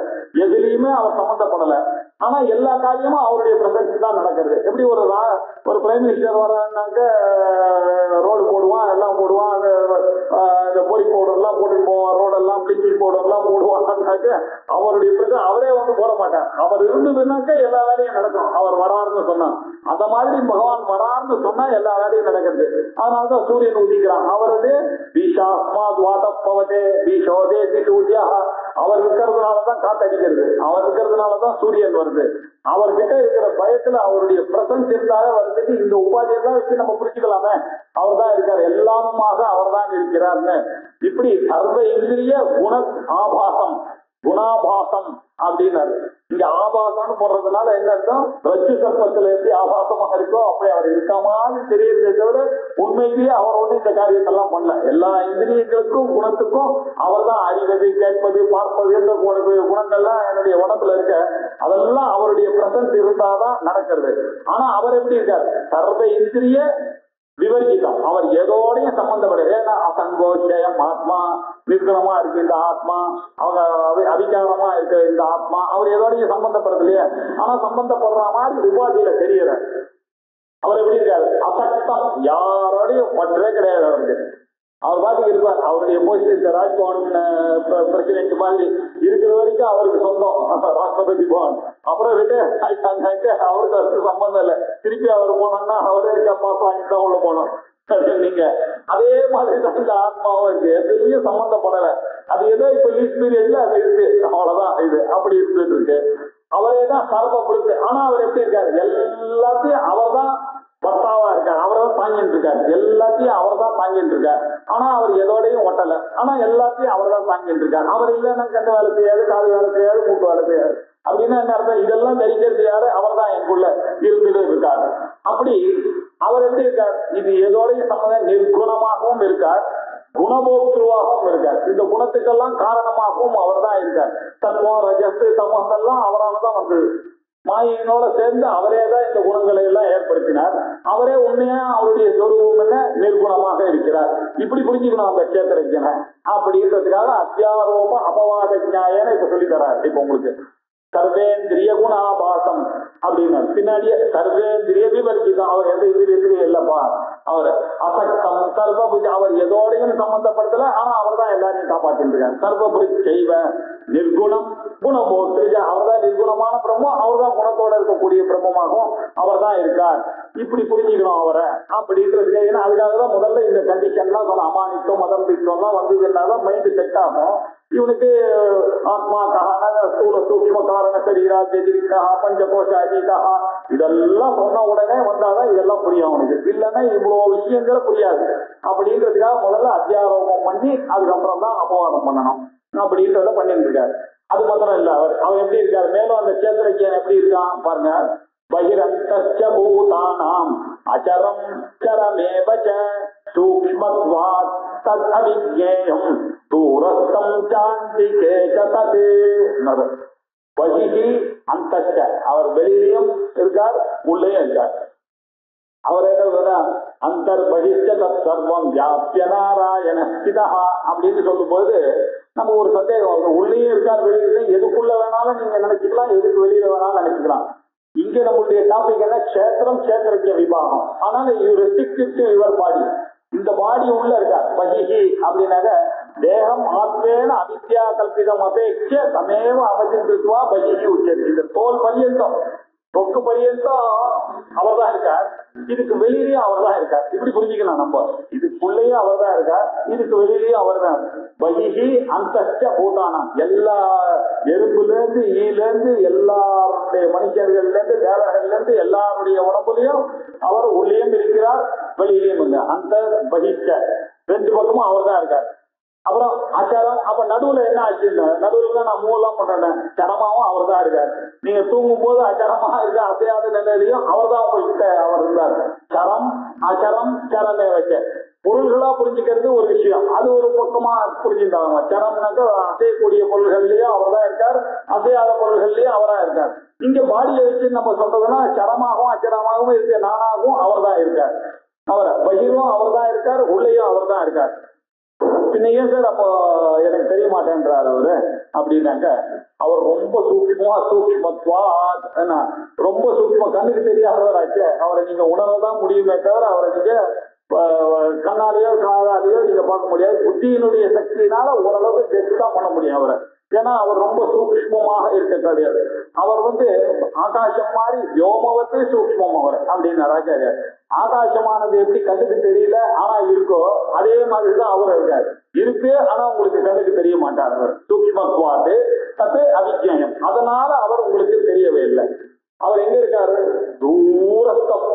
எதுலையுமே அவர் சம்பந்தப்படல. ஆனா எல்லா காரியமும் அவருடைய பிரசன்ஸ் தான் நடக்கிறது. எப்படி ஒரு பிரைம் மினிஸ்டர் வர்றாங்க, ரோடு போடுவான், எல்லாம் போடுவான், அந்த பொறி பவுடர் எல்லாம் போட்டுட்டு போவான், ரோடெல்லாம் பிளீச்சிங் பவுடர் எல்லாம் போடுவான்னாக்க அவருடைய பிரச்சனை அவரே போட மாட்டார். அவர் இருந்ததுன்னாக்க எல்லா வேலையும் நடக்கும். அவர் வராருன்னு சொன்னா, அந்த மாதிரி பகவான் வராருன்னு சொன்னா எல்லா வேலையும் நடக்கிறது. அதனாலதான் சூரியன் உதிக்கிறான். அவரது அவர் இருக்கிறதுனாலதான் காத்தடிக்கிறது, அவர் இருக்கிறதுனாலதான் சூரியன் வருது. அவர்கிட்ட இருக்கிற பயத்துல அவருடைய பிரசன்ஸ் இருந்தாலே வருது. இந்த உபாதியெல்லாம் வச்சு நம்ம புரிஞ்சுக்கலாமே, அவர் தான் இருக்காரு, எல்லாமுமாக அவர் தான் இருக்கிறார்னு. இப்படி சர்வ இந்திரிய குண ஆபாசம், குணாபாசம் அப்படின்னாரு. இங்க ஆபாசம்னு போடுறதுனால என்ன அர்த்தம்? ரஜ்ஜு சர்ப்பத்துல எப்படி ஆபாசமாக இருக்கோ அப்படி அவர் இருக்க மாதிரி தெரியுறதே தவிர உண்மையிலேயே அவர் ஒண்ணு இந்த காரியத்தெல்லாம் பண்ணல. எல்லா இந்திரியங்களுக்கும் குணத்துக்கும் அவர் தான் அறிவது, கேட்பது, பார்ப்பது என்ற குணங்கள்லாம் என்னுடைய உடம்புல இருக்க, அதெல்லாம் அவருடைய பிரசன்ஸ் இருந்தாதான் நடக்கிறது. ஆனா அவர் எப்படி இருக்காரு? சர்வ இந்திரிய விவர்ஜிதம், அவர் எதோடையும் சம்பந்தப்படும். ஏன்னா அசங்கோஷயம் ஆத்மா, நிர்குணமா இருக்கு இந்த ஆத்மா, அவங்க அவிகாரமா இருக்க இந்த ஆத்மா, அவர் எதோடையும் சம்பந்தப்படுறது இல்லையா? ஆனா சம்பந்தப்படுற மாதிரி உபாதியில தெரியற அவர் எப்படி இருக்காரு? அசக்தம், யாரோடையும் பற்றே கிடையாது அவருக்கு. அவர் பாட்டுக்கு இருப்பார். அவருடைய போஸ்ட் இந்த ராஜ்பவன் பிரசிடென்ட் மாதிரி இருக்கிற வரைக்கும் அவருக்கு சொந்தம் ராஷ்டிரபதி பவன். அப்புறம் அவருக்கு அதுக்கு சம்பந்தம் இல்லை. திருப்பி அவர் போனோம்னா அவரே பாஸ் வாங்கிட்டு தான் உள்ள போனோம். நீங்க அதே மாதிரி தான் இந்த ஆத்மாவும் இருக்கு, எதுலையும் சம்பந்தப்படலை. அது ஏதோ இப்ப லீஸ் பீரியட்ல அது இருக்கு, அவ்வளவுதான். இது அப்படி இருந்துட்டு இருக்கு. அவரே தான் சர்வப்படுத்து. ஆனா அவர் எப்படி இருக்காரு? எல்லாத்தையும் அவர் தான் பர்த்தாவா இருக்காரு, அவர் தான் தாங்கிட்டு இருக்காரு, எல்லாத்தையும் அவர் தான் தாங்கிட்டு இருக்காரு. ஆனா அவர் எதோடையும் ஒட்டல, ஆனா எல்லாத்தையும் அவர் தான் தாங்கிட்டு இருக்காரு. அவர் இல்லைன்னா கண்ணு வேலை செய்யாது, காது வேலை செய்யாது, மூக்கு வேலை செய்யாது. அப்படின்னா என்ன அர்த்தம்? இதெல்லாம் தெரிகிறது யாரு? அவர் தான் எனக்குள்ள இருந்துட்டு இருக்காரு. அப்படி அவர் எப்படி இருக்கார்? இது எதோடையும் சம்பந்தம், நிர்குணமாகவும் இருக்கார், குணபோக்துவாகவும் இருக்கார். இந்த குணத்துக்கெல்லாம் காரணமாகவும் அவர் தான் இருக்கார். தத்துவம், ரஜஸ், தமஸ் எல்லாம் அவரால் தான் வந்தது. மாயினோட சேர்ந்து அவரே தான் இந்த குணங்களை எல்லாம் ஏற்படுத்தினார். அவரே உண்மையா அவருடைய சொரூபம் என்ன? நிர்குணமாக இருக்கிறார். இப்படி புரிஞ்சுக்கணும் அந்த கஷேத்திரஜனை. அப்படின்றதுக்காக அத்தியாரோப அபவாத நியாயன்னு இப்ப சொல்லி தராரு. இப்ப உங்களுக்கு சர்வேந்திரிய குணாபாசம் அப்படின்னு பின்னாடியே சர்வேந்திரிய விவர்ஜிதம், அவர் எந்த இந்திரியத்திலையும் இல்லப்பா, அவர் அசக்தம் சர்வபுஜ, அவர் எதோடையும் சம்பந்தப்படுத்தல, ஆனா அவர் தான் எல்லாரையும் காப்பாற்றிட்டு இருக்கார். சர்வபுஜ் செய்வ நிர்குணம் குணபோத்ரிஜ, அவர் தான் நிர்குணமான பிரம்மம், அவர் தான் குணத்தோட இருக்கக்கூடிய பிரம்மமாகவும் அவர் தான் இருக்கார். இப்படி புரிஞ்சுக்கணும் அவரை அப்படின்றது. ஏன்னா அதுக்காக தான் முதல்ல இந்த கண்டிஷன்லாம் சொன்ன, அமானித்தம் மதம்பித்தம் எல்லாம் வந்ததுன்னாதான் மைண்ட் செட் ஆகும். இவனுக்கு ஆத்மா கஹன ஸ்தூல சூக்ஷ்ம காரண சரீரா ஜெதிரிக்கா பஞ்சகோஷ அஜீதா இதெல்லாம் சொன்ன உடனே வந்தாதான் இதெல்லாம் புரியும் அவனுக்கு. இல்லைன்னா இவ்வளவு விஷயங்களை புரியாது. அப்படின்றதுக்காக முதல்ல அத்தியாரோபம் பண்ணி அதுக்கப்புறம் தான் அபவாதம் பண்ணணும் அப்படின்றத பண்ணிட்டு இருக்காரு. அது மாத்திரம் இல்ல, அவர் எப்படி இருக்காரு? மேலும் அந்த சேத்திரஜன் எப்படி இருக்கான் பாருங்க. பகிரந்தஸ்ய பூதானாம் அச்சரம் சரமேவச சூக்ஷ்மத்வாத் தத் அவிஜ்ஞேயம் தூரஸ்தம் சாந்திகே தத். பகிஹி அந்தஸ்ய, அவர் வெளியிலையும் இருக்கார், உள்ளேயும் இருக்கார். அவர் என்ன அந்தர் பகிஷ்ட தத் சர்வம் வியாபிய நாராயண ஸ்திதா அப்படின்னு சொல்லும் போது நம்ம ஒரு சந்தேகம், உள்ளேயும் இருக்கார் வெளியிலையும், எதுக்குள்ள வேணாலும் நீங்க நினைச்சுக்கலாம், எதுக்கு வெளியில வேணாலும் நினைச்சுக்கலாம். இங்க நம்மளுடைய டாபிக் என்ன? கஷேத்திரம், கஷேத்திரஜ விபாகம். ஆனால் you restrict to your body. இந்த பாடி உள்ள இருக்கார். பகிஹி அப்படின்னாக்க தேகம் ஆத்மேன அவித்யா கல்பிதம் அபேட்ச சமேவ அவசியத்துவா பகிஹி உச்சது. இந்த தோல் பரியந்தம், தொக்கு பரியந்தம் அவர் தான் இருக்கார், இதுக்கு வெளியிலேயும் அவர் தான் இருக்கார். இப்படி புரிஞ்சுக்கலாம் நம்ம. இதுக்குள்ளேயும் அவர் தான் இருக்கார், இதுக்கு வெளியிலேயும் அவர் தான். பகிஹி அந்தஸ்ய பூதானம், எல்லா எறும்புல இருந்து ஈல இருந்து எல்லாருடைய மனுஷர்கள்ல இருந்து தேவர்கள்ல இருந்து எல்லாருடைய உடம்புலையும் அவர் உள்ளேயும் இருக்கிறார், வெளியிலையும் இல்லை. அந்த பகிஷ்ட ரெண்டு பக்கமும் அவர் தான் இருக்கார். அப்புறம் அச்சரம், அப்ப நடுவுல என்ன ஆச்சு? நடுவுல நான் மூலம் பண்றேன், சரமாவும் அவர் தான் இருக்காரு. நீங்க தூங்கும் போது அச்சரமா இருக்க அசையாத நிலையிலையும் அவர் தான் உங்கள்கிட்ட அவர் இருந்தார். சரம் அச்சரம் சரமே வச்ச பொருள்களா புரிஞ்சுக்கிறது ஒரு விஷயம், அது ஒரு பக்கமா புரிஞ்சுட்டாங்க. சரம்னாக்க அசையக்கூடிய பொருள்கள்லயும் அவர் தான் இருக்கார், அசையாத பொருள்கள்லயும் அவரா இருக்கார். இங்க பாடியை வச்சு நம்ம சொல்றதுன்னா சரமாகவும் அச்சரமாகவும் இருக்க நானாகவும் அவர் தான் இருக்கார். அவர் பகிரும் அவர் தான் இருக்கார், உள்ளேயும் அவர் தான் இருக்கார். பின்ன ஏன் சார் அப்போ எனக்கு தெரிய மாட்டேன்றார் அவரு அப்படின்னாக்க, அவர் ரொம்ப சூக்ஷ்மத்வா, ரொம்ப சூக்ஷ்ம, கண்ணுக்கு தெரியாதவர் ஆச்சு. அவரை நீங்க உணரதான் முடியுமே தவிர அவரை நீங்க கண்ணாலேயோ காதாலேயோ நீங்க பார்க்க முடியாது. புத்தியினுடைய சக்தியினால ஓரளவு டெஸ்ட் தான் பண்ண முடியும் அவரை. ஏன்னா அவர் ரொம்ப சூக்ஷ்மமாக இருக்க கிடையாது. அவர் ஆகாசம் மாதிரி யோமவத்து சூக்ஷ்மம் அவர் அப்படின்னு ஆச்சாரியார். ஆகாசமானது எப்படி கண்ணுக்கு தெரியல ஆனா இருக்கோ அதே மாதிரிதான் அவர் இருக்காரு. இருக்கு ஆனா உங்களுக்கு கண்ணுக்கு தெரிய மாட்டார். அவர் சூக்ஷ்மத்வாது தத்து அவிஜயம். அதனால அவர் உங்களுக்கு தெரியவே இல்லை. அவர் எங்க இருக்காரு? தூரஸ்தம்.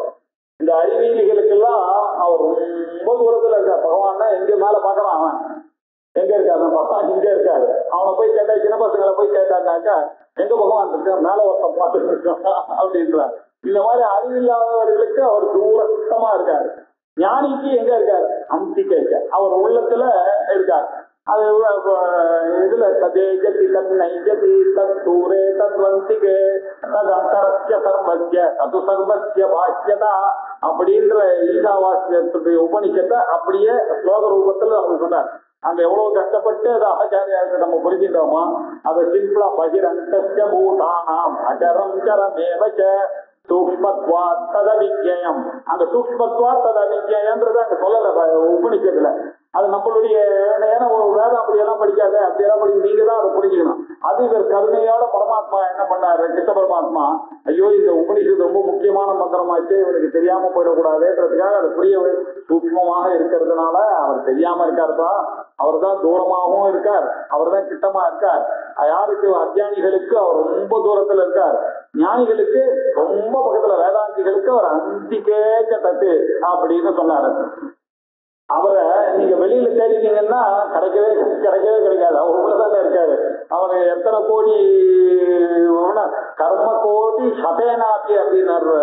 இந்த அறிவியலிகளுக்கெல்லாம் அவர் ரொம்ப தூரத்துல இருக்கார். பகவான் எங்க மேல பாக்குறான். அவன் எங்க இருக்காரு பார்த்தா இங்க இருக்காரு. அவனை போய் கேட்டா, சின்ன பசங்களை போய் கேட்டாட்டாக்கா எங்க பகவான் இருக்க மேல ஒருத்தன் பார்த்துட்டு இருக்கான் அப்படின்றார். இந்த மாதிரி அறிவில்லாதவர்களுக்கு அவர் தூரத்தமா இருக்காரு. ஞானிக்கு எங்க இருக்காரு? அந்திகேச்ச அவர் உள்ளத்துல இருக்கார். அது இதுல ததேஜதி தன்னைஜதி தூரே தத்வந்திகே தத் அந்தரஸ்ய சர்வஸ்ய தது சர்வஸ்ய பாஷ்யதா அப்படின்ற ஈசாவாசியத்துடைய உபனிஷத்தை அப்படியே ஸ்லோக ரூபத்துல அவங்க சொன்னார். அங்க எவ்வளவு கஷ்டப்பட்டு அதை ஆச்சாரியாருக்கு நம்ம புரிஞ்சுட்டோமா? அதை சிம்பிளா பகிரந்த பூதானாம் அஜரம் சரமேவச்ச சூக்ஷ்மத்வா ததவிஜயம். அந்த சூக்ஷ்மத்வா ததவிஜயம்ன்றது அங்க சொல்லல உபனிஷத்துல. அது நம்மளுடைய வேதம் அப்படியெல்லாம் படிக்காத அப்படியெல்லாம் படிக்க நீங்க தான் அதை புரிஞ்சுக்கணும். அது இவர் கருணையோட பரமாத்மா என்ன பண்ணாரு? கிருஷ்ண பரமாத்மா ஐயோ இந்த உபனிஷத்து ரொம்ப முக்கியமான மந்திரமாச்சு, இவருக்கு தெரியாம போயிடக்கூடாதுன்றதுக்காக அதை புரிய சூக்ஷ்மமாக இருக்கிறதுனால அவர் தெரியாம இருக்காருப்பா. அவர் தான் தூரமாகவும் இருக்கார், அவர் தான் கிட்டமா இருக்கார். யாருக்கு? அஜ்ஞானிகளுக்கு அவர் ரொம்ப தூரத்துல இருக்கார், ஞானிகளுக்கு ரொம்ப பக்கத்துல, வேதாந்திகளுக்கு அவர் அந்திகேச்ச தத்து அப்படின்னு சொன்னாரு. அவரை நீங்க வெளியில தேடினீங்கன்னா கிடைக்கவே கிடைக்காது. அவர் உள்ளதானே இருக்காரு. அவர் எத்தனை கோடி கர்ம கோடி சதேனாப்பி அப்படின்னாரு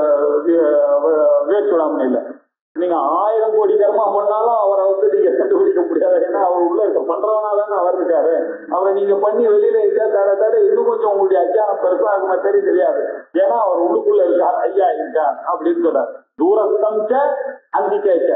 வேச்சுடாம இல்ல. நீங்க 1000 கோடி கர்மா பண்ணாலும் அவரை நீங்க கண்டுபிடிக்க முடியாது. ஏன்னா அவர் உள்ள இருக்க பண்றவனாதானே அவர் இருக்காரு. அவரை நீங்க பண்ணி வெளியில இருக்க தர இன்னும் கொஞ்சம் உங்களுடைய அஜ்ஞானம் பெருசாகுமா தெரியாது. ஏன்னா அவர் உள்ளுக்குள்ள இருக்கார், ஐயா இருக்கார் அப்படின்னு சொல்றாரு. தூரஸ்தம் அந்திகேச்ச.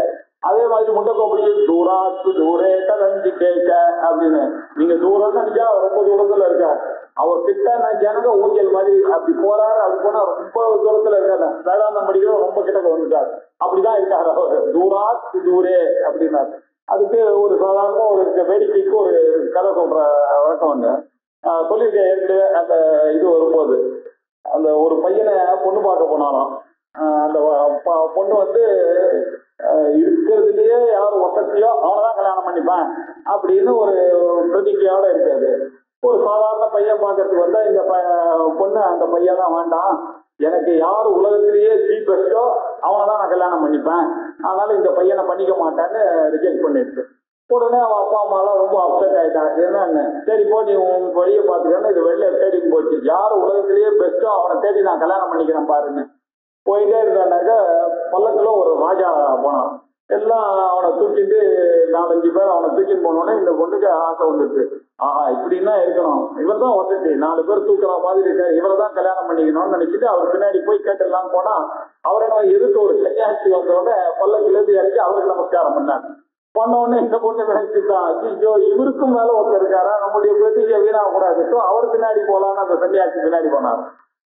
அதே மாதிரி முண்டக்கோப்படி தூராத்து தூரே தந்திகேச்ச அப்படின்னு நீங்க தூரம் நினைச்சா ரொம்ப தூரத்துல இருக்காரு. அவர் கிட்ட நினைச்சானுங்க ஊஞ்சல் மாதிரி அப்படி போறாரு. அப்படி போனா ரொம்ப தூரத்துல இருக்காரு. வேதாந்தம் படிக்கிறோம் ரொம்ப கிட்ட வந்துட்டாரு. அப்படிதான் இருக்காரு அவர். தூராத்து தூரே அப்படின்னாரு. அதுக்கு ஒரு சாதாரண ஒரு வேடிக்கைக்கு ஒரு கதை சொல்ற வழக்கம் ஒண்ணு சொல்லியிருக்கேன் ஏற்கனவே. அந்த இது வரும்போது அந்த ஒரு பையனை பொண்ணு பார்க்க போனாலும் அந்த பொண்ணு இருக்கிறதுலயே யார் வசதியோ அவனதான் கல்யாணம் பண்ணிப்பான் அப்படின்னு ஒரு பிரதிகையோட இருக்காது. ஒரு சாதாரண பையன் பார்க்கறதுக்கு வந்தா இந்த பொண்ணு அந்த பையன் தான் வேண்டாம், எனக்கு யார் உலகத்திலேயே சீப்பெஸ்டோ அவனை தான் நான் கல்யாணம் பண்ணிப்பேன், அதனால இந்த பையனை பண்ணிக்க மாட்டேன்னு ரிஜெக்ட் பண்ணிடுச்சு. உடனே அவன் அப்பா அம்மா எல்லாம் ரொம்ப அப்செட் ஆயிட்டான். என்னன்னு சரி போ நீ உன் வழியை பார்த்துக்கன்னு இது வெளில தேடின்னு போச்சு. யார் உலகத்திலேயே பெஸ்டோ அவனை தேடி நான் கல்யாணம் பண்ணிக்கிறேன் பாருன்னு போயிட்டே இருந்தானாக்க பல்லக்குல ஒரு ராஜா போனான். எல்லாம் அவனை தூக்கிட்டு 4-5 பேர் அவனை தூக்கிட்டு போனோடனே இந்த பொண்ணுக்கு ஆசை வந்துருச்சு. இப்படின்னா இருக்கணும், இவர் தான் வசதி 4 பேர் தூக்குற மாதிரி இருக்காரு, இவரை தான் கல்யாணம் பண்ணிக்கணும்னு நினைச்சிட்டு அவர் பின்னாடி போய் கேட்டெல்லாம் போனா அவரை நம்ம எதுக்கு ஒரு சன்னியாசி வந்தோடனே பல்லக்குல இருந்து இறக்கி அவருக்கு நமஸ்காரம் பண்ணாங்க. பண்ண உடனே இந்த பொண்ணு நினைச்சுதான் ஐயோ இவருக்கும் மேல ஒருத்தர் இருக்காரா, நம்முடைய பிரதிஜை வீணாக கூடாது, அவர் பின்னாடி போலான்னு அந்த சன்னியாசி பின்னாடி போனார்.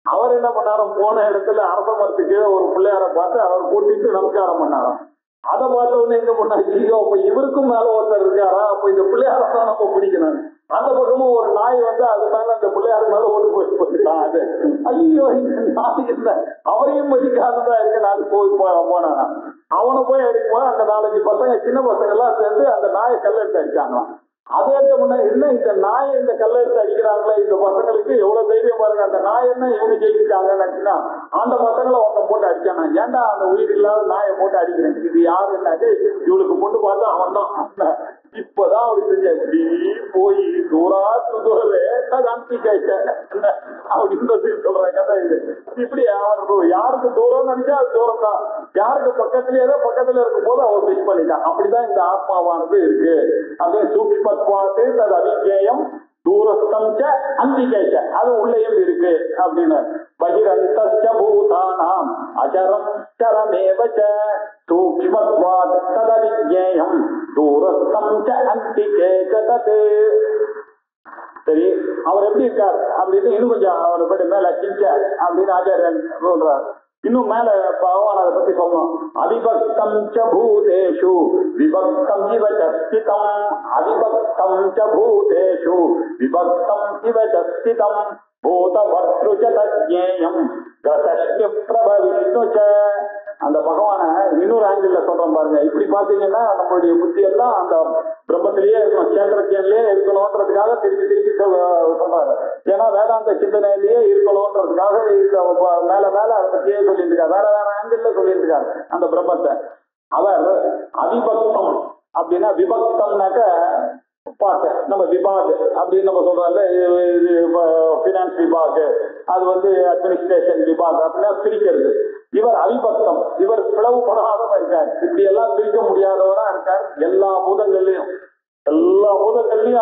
அவர் என்ன பண்ணாரும், போன இடத்துல அரச மரத்துக்கு ஒரு பிள்ளையார பார்த்து அவர் கூட்டிட்டு நமஸ்காரம் பண்ணாராம். அதை பார்த்த உடனே எங்க பண்ணாச்சு, அப்ப இவருக்கும் மேல ஒருத்தர் இருக்காரா, அப்ப இந்த பிள்ளையார தான் நம்ம பிடிக்கணும். அந்த பக்கமும் ஒரு நாய் அது மேல அந்த பிள்ளையாரு மேல ஓட்டு போயிட்டு போட்டுட்டான். அது ஐயோ இந்த நாய் இல்ல அவரையும் மதிக்காததான் இருக்கு. நான் போனானா அவனை போய் அடிக்கும்போது அந்த 4-5 பசங்க சின்ன பசங்க எல்லாம் சேர்ந்து அந்த நாயை கல்லெடுத்து அடிச்சாங்களாம். அதே முன்ன என்ன இந்த நாயை இந்த கல்ல எடுத்து அடிக்கிறாங்களே இந்த பசங்களுக்கு எவ்வளவு தைரியம் பாருங்க. அந்த நாய் என்ன இவங்க ஜெயிச்சுட்டாங்கன்னு அந்த பசங்களை ஒருத்தன் போட்டு அடிச்சானா, ஏன்டா அந்த உயிர் இல்லாத நாயை போட்டு அடிக்கிறேன், இது யாருன்னாக்க இவளுக்கு பொண்ணு பார்த்தா அவன் தான். இப்பதான் அப்படி செஞ்ச இப்படி போய் தூரவே அப்படின்றது சொல்ற கதை இது. இப்படி அவன் யாருக்கு தூரம் நினைச்சா அது தூரம் தான், யாருக்கு பக்கத்துலயே பக்கத்துல இருக்கும் போது அவன் மிஸ் பண்ணிட்டான். அப்படிதான் இந்த ஆத்மாவானது இருக்கு. அதே சூக்ஷ்மத்வாத்து தது அவிஜேயம் தூரஸ்தம் ச அந்திகேச்ச, அது உள்ளேயும் இருக்கு அப்படின்னு. பகிரந்த பூதானாம் அஜரம் சரமேவச்ச சூக்ஷ்மத்வாத் ததவிஜேயம் தூரஸ்தம் ச அந்திகேச்ச தத். சரி, அவர் எப்படி இருக்கார் அப்படின்னு இன்னும் கொஞ்சம் அவர் மேல கிஞ்ச அப்படின்னு ஆச்சாரியன் சொல்றார். இன்னும் மேல பகவான் அதை பத்தி சொல்லணும். அவிபக்தம் ச பூதேஷு விபக்தம் இவ சஸ்திதம். அவிபக்தம் ச பூதேஷு விபக்தம் இவ சஸ்திதம். பூத பத்ரு ச தஜ்ஞேயம் கிரதஸ்ய பிரப விஷ்ணு ச. அந்த பகவான இன்னொரு ஆங்கிள் சொல்றோம் பாருங்க. இப்படி பாத்தீங்கன்னா நம்மளுடைய புத்தி எல்லாம் அந்த பிரம்மத்திலேயே இருக்கணும், சேந்திரஜன்லயே இருக்கணும்ன்றதுக்காக திருப்பி திருப்பி சொல்றாரு. ஏன்னா வேதாந்த சிந்தனையிலேயே இருக்கணும்ன்றதுக்காக மேல மேல அதை பத்தியே சொல்லிட்டு இருக்காரு. வேற வேற ஆங்கிள் சொல்லிட்டு இருக்காரு அந்த பிரம்மத்தை. அவர் அவிபக்தம் அப்படின்னா, விபக்தம்னாக்க பார்க்க நம்ம விபாக் அப்படின்னு நம்ம சொல்றோம்ல, இது பினான்ஸ் விபாக், அது வந்து அட்மினிஸ்ட்ரேஷன் விபாக் அப்படின்னா பிரிக்கிறது. இவர் அவிபக்தம், இவர் பிளவுபடாதவன் இருக்கார். இப்படி எல்லாம் பிரிக்க முடியாதவரா இருக்கார். எல்லா பூதங்கள்லயும்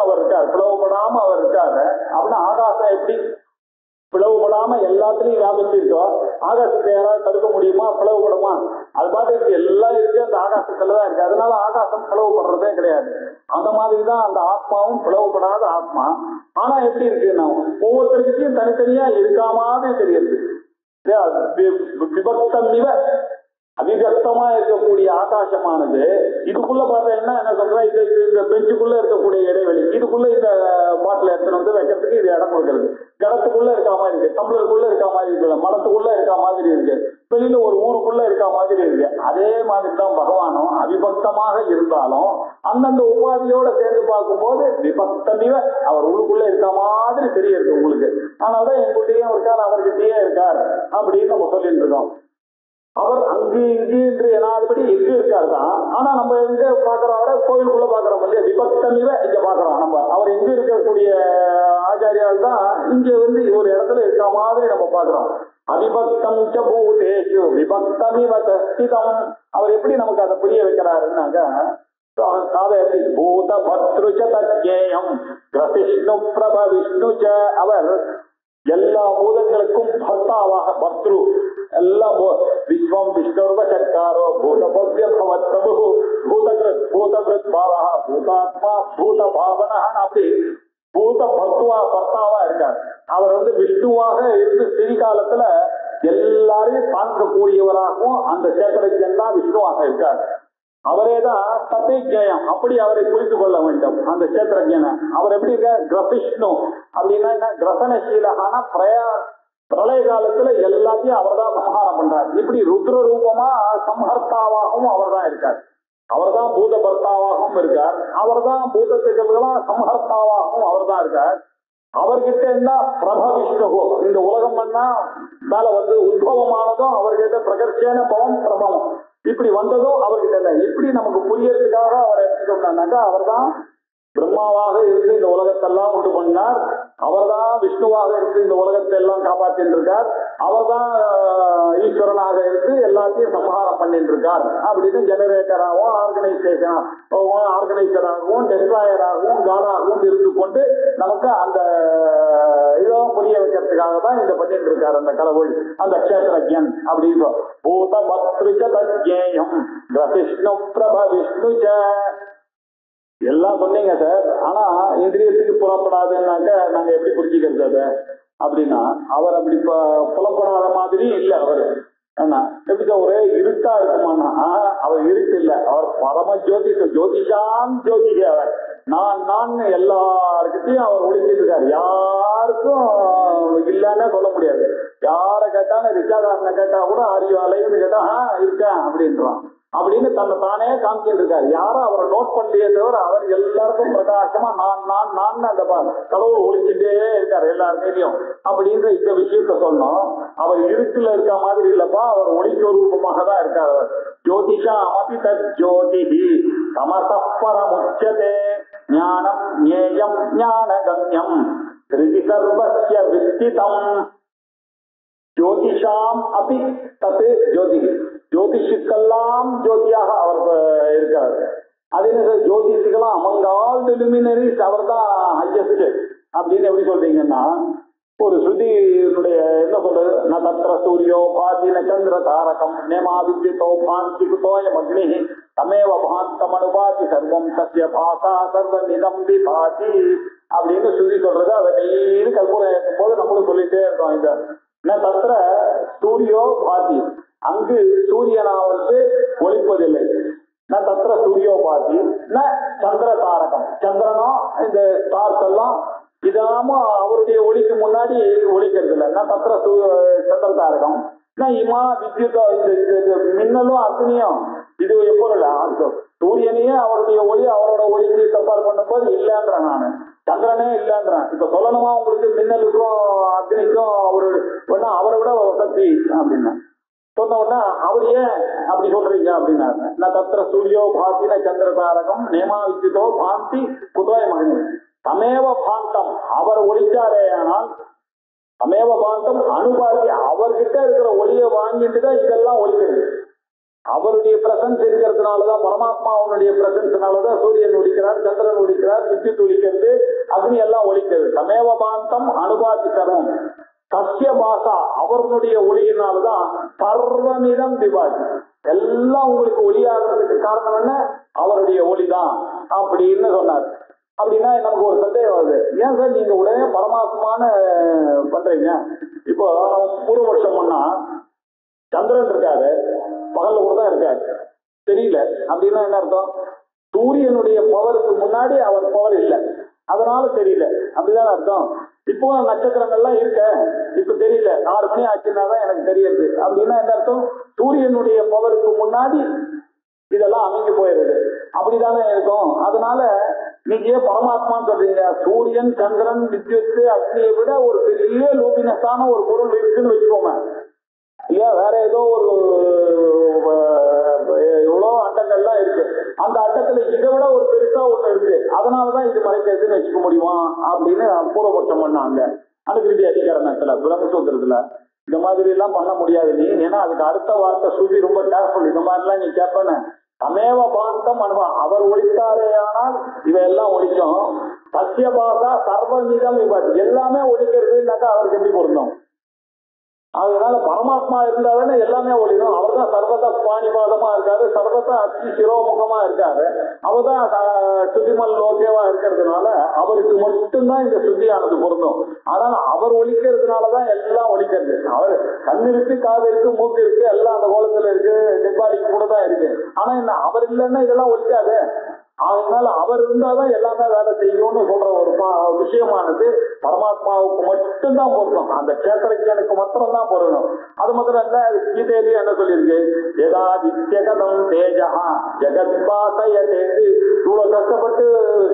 அவர் இருக்கார், பிளவுபடாம அவர் இருக்காரு. அப்படின்னா ஆகாசம் எப்படி பிளவுபடாம எல்லாத்துலயும் வியாபிச்சிருக்கோம், ஆகாசத்தை யாராவது தடுக்க முடியுமா? பிளவுபடுமா? அது பாட்டு எல்லாம் இருக்கு, அந்த ஆகாசத்துலதான் இருக்கு. அதனால ஆகாசம் பிளவுபடுறதே கிடையாது. அந்த மாதிரிதான் அந்த ஆத்மாவும் பிளவுபடாத ஆத்மா. ஆனா எப்படி இருக்குன்னா ஒவ்வொருத்தருக்கிட்டையும் தனித்தனியா இருக்காமே தெரியுது. விபக்தம் இவ அவிபக்தமா இருக்கக்கூடிய ஆகாசமானது இதுக்குள்ள பார்த்தீங்கன்னா என்ன சொல்றேன், இந்த பெஞ்சுக்குள்ள இருக்கக்கூடிய இடைவெளி, இதுக்குள்ள இந்த பாட்டில் எடுத்துன்னு வந்து வைக்கிறதுக்கு இது இடம் கொடுக்கறது. கடத்துக்குள்ள இருக்க மாதிரி இருக்கு, டம்ளருக்குள்ள இருக்க மாதிரி இருக்கு, மடத்துக்குள்ள இருக்க மாதிரி இருக்கு, வெளியில ஒரு ஊருக்குள்ள இருக்க மாதிரி இருக்கு. அதே மாதிரி தான் பகவானும் அவிபக்தமாக இருந்தாலும் அந்தந்த உபாதியோட சேர்ந்து பார்க்கும்போது விபக்தமிவ அவர் உள்ளுக்குள்ள இருக்க மாதிரி தெரியுது உங்களுக்கு. ஆனால்தான் எங்கிட்டயும் இருக்கார், அவர்கிட்டயே இருக்கார் அப்படின்னு நம்ம சொல்லிட்டு இருக்கோம். அவர் அங்கு இங்கு என்று எனாதபடி எங்கு இருக்காரு தான். ஆனா நம்ம எங்க பாக்குறோம், அவரை கோவிலுக்குள்ள பாக்குறோம் இல்லையா, விபக்தமிவ இங்க பாக்குறோம். நம்ம அவர் எங்க இருக்கக்கூடிய ஆச்சாரியால் தான் இங்க வந்து ஒரு இடத்துல இருக்க மாதிரி நம்ம பாக்குறோம். அவிபக்தம் ச பூதேஷு விபக்தமிவ சஸ்திதம். அவர் எப்படி நமக்கு அதை புரிய வைக்கிறாருன்னாங்க, அதை பூத பத்ரு ச தஜ்ஞேயம் கிரசிஷ்ணு பிரப விஷ்ணு ச. அவர் எல்லா பூதங்களுக்கும் பர்த்தாவாக, பத்ரு எல்லாம் விஸ்வம் விஷ்ணுர்வ சர்க்காரோ பூதபவ்ய பவத் பிரபு பூதகிருத் பாவா பூதாத்மா பூத பாவனான்னு அப்படி பூத பர்த்தாவா இருக்கார். அவர் வந்து விஷ்ணுவாக இருந்து சிறி காலத்துல எல்லாரையும் தாங்கக்கூடியவராகவும் அந்த சேத்திரஜன் தான் விஷ்ணுவாக இருக்கார். அவரேதான் சத்தியம், அப்படி அவரை புரிந்து கொள்ள வேண்டும் அந்த சேத்திரஜனை. அவர் எப்படி இருக்க கிரசிஷ்ணு அப்படின்னா என்ன, கிரசனசீலகான பிரளய காலத்துல எல்லாத்தையும் அவர் தான் சம்ஹாரம் பண்றார். இப்படி ருத்ர ரூபமா சம்ஹர்த்தாவாகவும் அவர் தான் இருக்கார். அவர் தான் பூத பர்த்தாவாகவும் இருக்கார். அவர் தான் பூதத்துக்கெல்லாம் சம்ஹர்த்தாவாகவும் அவர் தான் இருக்கார். அவர்கிட்ட இருந்தா பிரப விஷ்ணு, இந்த உலகம் பண்ணா மேல வந்து உத்பவமானதும் அவர்கிட்ட பிரகர்ஷேன பவம் பிரபவம் இப்படி வந்ததும் அவர்கிட்ட இல்லை. இப்படி நமக்கு புரியறதுக்காக அவர் எப்படி சொன்னாங்க, அவர் தான் பிரம்மாவாக இருந்து இந்த உலகத்தெல்லாம் உண்டு பண்ணார். அவர் தான் விஷ்ணுவாக இருந்து இந்த உலகத்தை எல்லாம் காப்பாற்றிட்டு இருக்கார். அவர் தான் ஈஸ்வரனாக இருந்து எல்லாத்தையும் சம்ஹாரம் பண்ணிட்டு இருக்கார் அப்படின்னு ஜெனரேட்டராகவும் ஆர்கனைசராகவும் டெஸ்ட்ராயராகவும் காடாகவும் இருந்து கொண்டு நமக்கு அந்த இதெல்லாம் புரிய வைக்கிறதுக்காக தான் இதை பண்ணிட்டு இருக்காரு அந்த கடவுள், அந்த கஷேத்திரஜன் அப்படின்னு. பூத பத்ரு ச தஜ்ஞேயம் கிரசிஷ்ணு பிரப விஷ்ணு ச. எல்லாம் சொன்னீங்க சார், ஆனா இந்திரியத்துக்கு புலப்படாதுன்னாக்க நாங்க எப்படி புரிஞ்சுக்கிறது அதை அப்படின்னா, அவர் அப்படி புலப்படாத மாதிரி இல்லை. அவரு என்ன எப்படி ஒரே இருட்டா இருக்குமானா, அவர் இருட்டு இல்லை, அவர் பரம ஜோதிஷாம் ஜோதிஷ. அவர் நான் எல்லாருக்கிட்டையும் அவர் ஒழிச்சிட்டு இருக்காரு. யாருக்கும் இல்லைன்னு சொல்ல முடியாது. யாரை கேட்டாலும் ரிச்சாதாரனை கேட்டா கூட அறிவாலைன்னு கேட்டா இருக்கேன் அப்படின்றான் அப்படின்னு தன்னை தானே காமிச்சிட்டு இருக்காரு. யாரும் அவரை நோட் பண்ணலையே தவிர அவர் எல்லாருக்கும் பிரகாசமா நான் அந்த கடவுள் ஒழிச்சுட்டே இருக்காரு எல்லாருக்கையும் அப்படின்ற இந்த விஷயத்த சொன்னோம். அவர் இருட்டுல இருக்க மாதிரி இல்லப்பா, அவர் ஒளிஸ்வரூபமாக தான் இருக்கார். அவர் ஜோதிஷா அமபி தத் ஜோதிஹி தமசப்பரமுச்சதே ஞானம் ஞேயம் ஞானகம்யம் திருதி சர்வஸ்ய விஸ்திதம். ஜோதிஷாம் அபி தத் ஜோதிஹி, ஜோதிஷுக்கெல்லாம் ஜோதியாக அவர் இருக்கார். அதே ஜோதிஷுக்கெல்லாம் அமங் ஆல் தி லுமினரிஸ் அவர் தான் ஹையஸ்ட் அப்படின்னு எப்படி சொல்றீங்கன்னா, ஒரு ஸ்ருதியினுடைய என்ன சொல்றது, ந தத்ர சூரியோ பாதி ந சந்திர தாரகம் நேமா வித்யுதோ பாந்தி குதோயம் அக்னி தமேவ பாந்தம் அனுபாதி சர்வம் சத்ய பாசா சர்வநிதம் விபாதி அப்படின்னு ஸ்ருதி சொல்றது. அதை டெய்லி கல்பூரம் ஏற்றும் போது நம்மளும் சொல்லிட்டே இருக்கோம். இந்த ந தத்ர சூரியோ பாதி, அங்கு சூரியனாவது ஒளிப்பதில்லை. ந தத்திர சூரியோ பாதி ந சந்திர தாரகம், சந்திரனோ இந்த ஸ்டார்ஸ் எல்லாம் இதாம அவருடைய ஒளிக்கு முன்னாடி ஒளிக்கிறது இல்லை. ந தத்திர சந்திர தாரகம் ந இமா வித்யுத், இந்த மின்னலும் அக்னியும் இது எப்போ சூரியனையே அவருடைய ஒளி அவரோட ஒளிக்கு கம்பேர் பண்ணும் போது இல்லைன்றேன் நான், சந்திரனே இல்லைன்றேன். இப்ப சொல்லணுமா உங்களுக்கு, மின்னலுக்கும் அக்னிக்கும் அவரு அவரை விட சக்தி அப்படின்னு சொன்ன உடனே அவர் ஏன் அப்படி சொல்றீங்க அப்படின்னாரு. நான் தத்திர சூரியோ பாத்தின சந்திர தாரகம் நேமா வித்யுதோ பாந்தி குதோய மகனி தமேவ பாந்தம், அவர் ஒளிச்சாரே ஆனால் தமேவ பாந்தம் அனுபாதி, அவர்கிட்ட இருக்கிற ஒளியை வாங்கிட்டு தான் இதெல்லாம் ஒளிக்கிறது. அவருடைய பிரசன்ஸ் இருக்கிறதுனாலதான், பரமாத்மாவுடைய பிரசன்ஸ்னாலதான் சூரியன் ஒழிக்கிறார், சந்திரன் ஒழிக்கிறார், வித்யுத் ஒழிக்கிறது, அக்னி எல்லாம் ஒழிக்கிறது. தமேவ பாந்தம் அனுபாதி தரம் சசிய பாசா, அவர்களுடைய ஒளியினால்தான் சர்வமிதம் விபாதி, எல்லாம் உங்களுக்கு ஒளியாகிறதுக்கு காரணம் என்ன, அவருடைய ஒளிதான் அப்படின்னு சொன்னார். அப்படின்னா நமக்கு ஒரு சந்தேகம் வருது, ஏன் சார் நீங்க உடனே பரமாத்மான பண்றீங்க? இப்போ பூர்வ வருஷம் பண்ணா சந்திரன் இருக்காரு, பகல்ல கூட தான் இருக்காரு, தெரியல அப்படின்னா என்ன அர்த்தம்? சூரியனுடைய பவருக்கு முன்னாடி அவர் பவர் இல்லை, அதனால தெரியல, அப்படிதான் அர்த்தம். இப்போ நட்சத்திரங்கள்லாம் இருக்க, இப்ப தெரியல, 6 மணி ஆச்சுன்னா தான் எனக்கு தெரியுது அப்படின்னா என்ன அர்த்தம்? சூரியனுடைய பவருக்கு முன்னாடி இதெல்லாம் அமைஞ்சு போயிருது, அப்படிதானே இருக்கும். அதனால நீங்க ஏன் பரமாத்மான்னு சொல்றீங்க? சூரியன், சந்திரன், வித்யுத், அக்னியை விட ஒரு பெரிய லூபினஸான ஒரு பொருள் இருக்குன்னு வச்சுக்கோங்க இல்லையா? வேற ஏதோ ஒரு எவ்வளோ அண்டங்கள்லாம் இருக்கு, அந்த அண்டத்துல இதை விட ஒரு பெருசா ஒண்ணு இருக்கு, அதனாலதான் இது மறைக்கிறதுன்னு வச்சுக்க முடியுமா அப்படின்னு பூர்வபட்சம் பண்ணாங்க. அனுகிருதி அதிகாரத்துல பிரம்மசூத்திரத்துல இந்த மாதிரி எல்லாம் பண்ண முடியாது நீ, ஏன்னா அதுக்கு அடுத்த வார்த்தை சுதி ரொம்ப கேர்ஃபுல். இந்த மாதிரி எல்லாம் நீ கேட்பன சமேவ பாந்தம் அனுபவம், அவர் ஒழித்தாரே ஆனால் இவையெல்லாம் ஒழிக்கும். சசிய பாசா சர்வமிதம் விபாதி, எல்லாமே ஒழிக்கிறதுனாக்கா அவருக்கு எப்படி பொருந்தும்? அதனால பரமாத்மா இருந்தாதானே எல்லாமே ஒழிடும். அவர் தான் சர்வத பாணிபாதமா இருக்காரு, சர்வத அத்தி சிரோமுகமா இருக்காரு, அவர் தான் சுத்திமல் லோகேவா இருக்கிறதுனால அவருக்கு மட்டும்தான் இந்த சுத்தியானது பொருந்தும். அதனால அவர் ஒழிக்கிறதுனாலதான் எல்லாம் ஒழிக்கிறது. அவர் கண் இருக்கு, காது இருக்கு, மூக்கு இருக்கு, எல்லாம் அந்த கோலத்துல இருக்கு, டெப்பாடிக்கு கூட தான் இருக்கு. ஆனா என்ன, அவர் இல்லைன்னா இதெல்லாம் ஒழிக்காது. அதனால அவர் இருந்தாதான் எல்லாமே வேலை செய்யும்னு சொல்ற ஒரு விஷயமானது பரமாத்மாவுக்கு மட்டும்தான் பொருந்தும், அந்த கேத்திரஜனுக்கு மாத்திரம் தான் பொருந்தும். அது மாத்திரம் இல்ல, கீதையிலேயே என்ன சொல்லியிருக்கு, ஏதாதித்யகதம் தேஜா ஜெகத்பாசயதே, இவ்வளவு கஷ்டப்பட்டு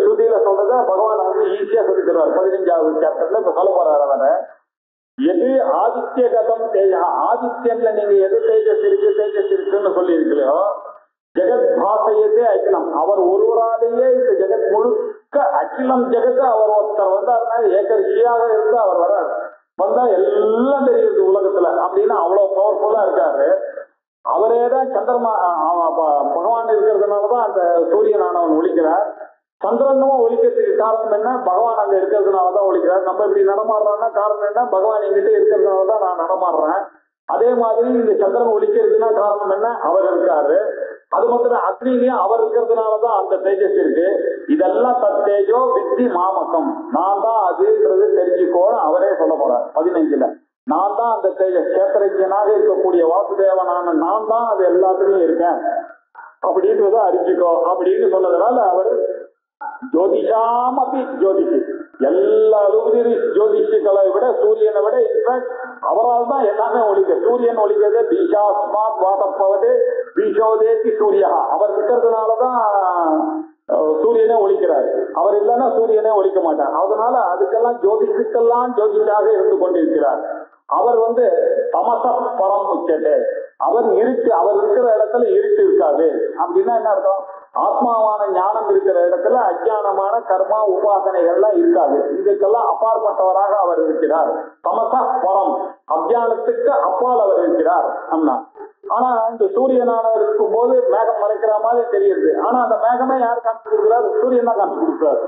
ஸ்ருதியில சொல்றத பகவான் வந்து ஈஸியா சொல்லி தருவார். 15வது சாப்டர்ல இப்ப சொல்ல போறாரு அவரை. எது ஆதித்யகதம் தேஜா, ஆதித்யன்ல நீங்க எது தேஜஸ் இருக்குன்னு சொல்லி இருக்கலையோ, ஜெகத் பாசையதே அகிலம், அவர் ஒருவராலேயே இந்த ஜெகத் முழுக்க அகிலம் ஜெகத் அவர் ஒருத்தர் வந்தாருன்னா ஏகரிஷியாக இருந்து அவர் வர்றாரு, வந்தா எல்லாம் தெரியுது உலகத்துல அப்படின்னு அவ்வளவு பவர்ஃபுல்லா இருக்காரு. அவரேதான் சந்திரமா பகவான் இருக்கிறதுனாலதான் அந்த சூரியனானவன் ஒழிக்கிறார். சந்திரனும் ஒழிக்கிறதுக்கு காரணம் என்ன, பகவான் அங்க இருக்கிறதுனாலதான் ஒழிக்கிறார். நம்ம இப்படி நடமாடுறோம்னா காரணம் என்ன, பகவான் எங்கிட்ட இருக்கிறதுனாலதான் நான் நடமாடுறேன். அதே மாதிரி இந்த சந்திரன் ஒழிக்கிறதுனா காரணம் என்ன, அவர் இருக்காரு. அது மாத்திரம் அக்னிலையும் அவர் இருக்கிறதுனாலதான் அந்த தேஜஸ் இருக்கு. இதெல்லாம் தத்தேஜோ வித்தி மாமக்கம், நான் தான் அதுன்றது தெரிஞ்சுக்கோன்னு அவரே சொல்ல போறார் 15ல. நான் தான் அந்த தேஜஸ், கேத்திரஜனாக இருக்கக்கூடிய வாசுதேவனான நான் தான் அது எல்லாத்துலயும் இருக்கேன் அப்படின்றத அறிஞ்சுக்கோ அப்படின்னு சொன்னதுனால அவர் ஜோதிஷாம் அப்படி ஜோதிஷி, எல்லா ஜோதிஷிகளை விட சூரியனை விட இன்ஃபேக்ட் அவரால் தான் எல்லாமே ஒழிக்க. சூரியன் ஒழிக்கிறது பீஷாஸ்மாத் வாதப்பவது பீஷோதேதி சூரியா, அவர் இருக்கிறதுனாலதான் சூரியனே ஒழிக்கிறார். அவர் இல்லைன்னா சூரியனே ஒழிக்க மாட்டார். அதனால அதுக்கெல்லாம் ஜோதிஷுக்கெல்லாம் ஜோதிஷாக இருந்து கொண்டிருக்கிறார். அவர் வந்து தமச பரம் உச்சத்தை, அவர் இருட்டு, அவர் இருக்கிற இடத்துல இருட்டு இருக்காது. அப்படின்னா என்ன அர்த்தம், ஆத்மாவான ஞானம் இருக்கிற இடத்துல அஜானமான கர்மா உபாசனைகள்லாம் இருக்காது. இதுக்கெல்லாம் அப்பாற்பட்டவராக அவர் இருக்கிறார். தமச பரம், அஜானத்துக்கு அப்பால் அவர் இருக்கிறார். அண்ணா ஆனா இந்த சூரியனானவர் இருக்கும் போது மேகம் மறைக்கிற மாதிரி தெரியுது. ஆனா அந்த மேகமே யார் காமிச்சு கொடுக்கிறார், சூரியன் தான் காமிச்சு கொடுக்கிறார்.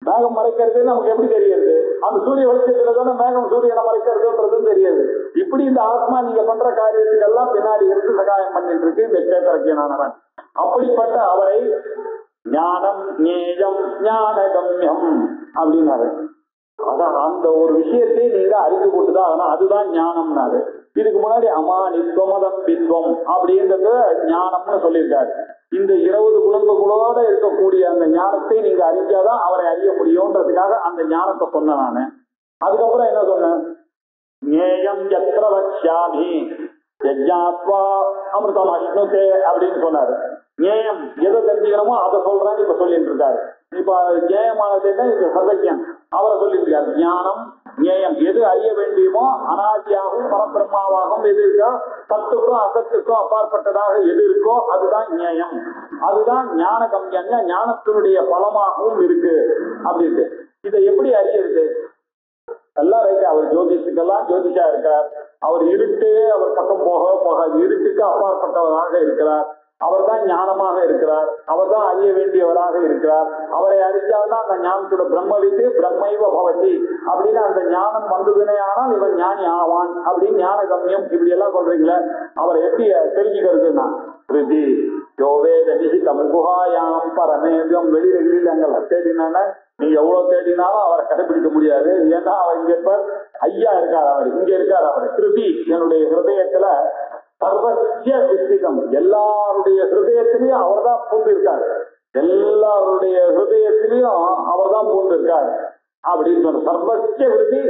மேகம் மறைக்கிறது நமக்கு எப்படி தெரியுது, அந்த சூரிய வெளிச்சத்துலதானே மேகம் சூரியனை மறைக்கிறதுன்றதும் தெரியுது. இப்படி இந்த ஆத்மா நீங்க பண்ற காரியத்துக்கெல்லாம் பின்னாடி இருந்து சகாயம் பண்ணிட்டு இருக்கு இந்த கேத்திரஜனானவன். அப்படிப்பட்ட அவரை ஞானம் ஞேயம் ஞானகம்யம் அப்படின்னாரு. அதான் அந்த ஒரு விஷயத்தை நீங்க அறிந்து கொண்டுதான், அதுதான் ஞானம்னாரு. இதுக்கு முன்னாடி அமானித்வம் அதம்பித்வம் அப்படின்றது ஞானம்னு சொல்லியிருக்காரு. இந்த 20 குணங்களோட இருக்கக்கூடிய அந்த ஞானத்தை நீங்க அறிஞ்சாதான் அவரை அறிய முடியும்ன்றதுக்காக அந்த ஞானத்தை சொன்னேன் நானு. அதுக்கப்புறம் என்ன சொன்னேன்? ஞேயம் யத்ர வக்ஷ்யாமி யஜ்ஞாத்வா அமிர்தம் அஷ்ணுதே அப்படின்னு சொன்னாரு. ஞேயம் எதை தெரிஞ்சுக்கணுமோ அதை சொல்றேன்னு இப்ப சொல்லிட்டு இருக்காரு. இப்ப ஞேயமானதுன்னா இது சர்வஜன் அவரை சொல்லிட்டு இருக்காரு. ஞானம் ஞேயம் எது அறிய வேண்டியுமோ அனாதியாகவும் பரபிரம்மாவாகவும் எது இருக்கோ, சத்துக்கும் அசத்துக்கும் அப்பாற்பட்டதாக எது இருக்கோ அதுதான் ஞேயம். அதுதான் ஞான கம்யம், ஞானத்தினுடைய பலமாகவும் இருக்கு அப்படின்ட்டு. இதை எப்படி அறியறது? எல்லாம் ரைட்டு. அவர் ஜோதிஷுக்கெல்லாம் ஜோதிஷா இருக்கார். அவர் இருட்டு அவர் பக்கம் போக போகாது. இருட்டுக்கு அப்பாற்பட்டவராக இருக்கிறார். அவர் தான் ஞானமாக இருக்கிறார். அவர் தான் அறிய வேண்டியவராக இருக்கிறார். அவரை அறிஞ்சால்தான் அந்த ஞானத்தோட பிரம்மவித்து பிரம்மைவ பவதி அப்படின்னு அந்த ஞானம் வந்ததுனே ஆனால் இவன் ஞானி ஆவான் அப்படின்னு ஞான கம்யம் இப்படி எல்லாம் சொல்றீங்களே, அவரை எப்படி தெரிஞ்சுக்கிறதுனா ரிதி யோவேத நிகிதம் குஹாயாம் பரமேவியம் வெளியில அங்க தேடினான நீங்க எவ்வளவு தேடினாலும் அவரை கடைபிடிக்க முடியாது. ஏன்னா அவர் இங்க இருப்பார், ஐயா இருக்கார், அவர் இங்க இருக்கார். அவர் கிருதி என்னுடைய ஹிருதயத்துல சர்வசிய விஸ்திதம், எல்லாருடைய ஹிருதயத்திலையும் அவர் தான் பூந்து இருக்காரு. எல்லாருடைய ஹிருதயத்திலையும் அவர் தான் பூந்து இருக்காரு அப்படின்னு சொன்ன சர்வசிய விருதி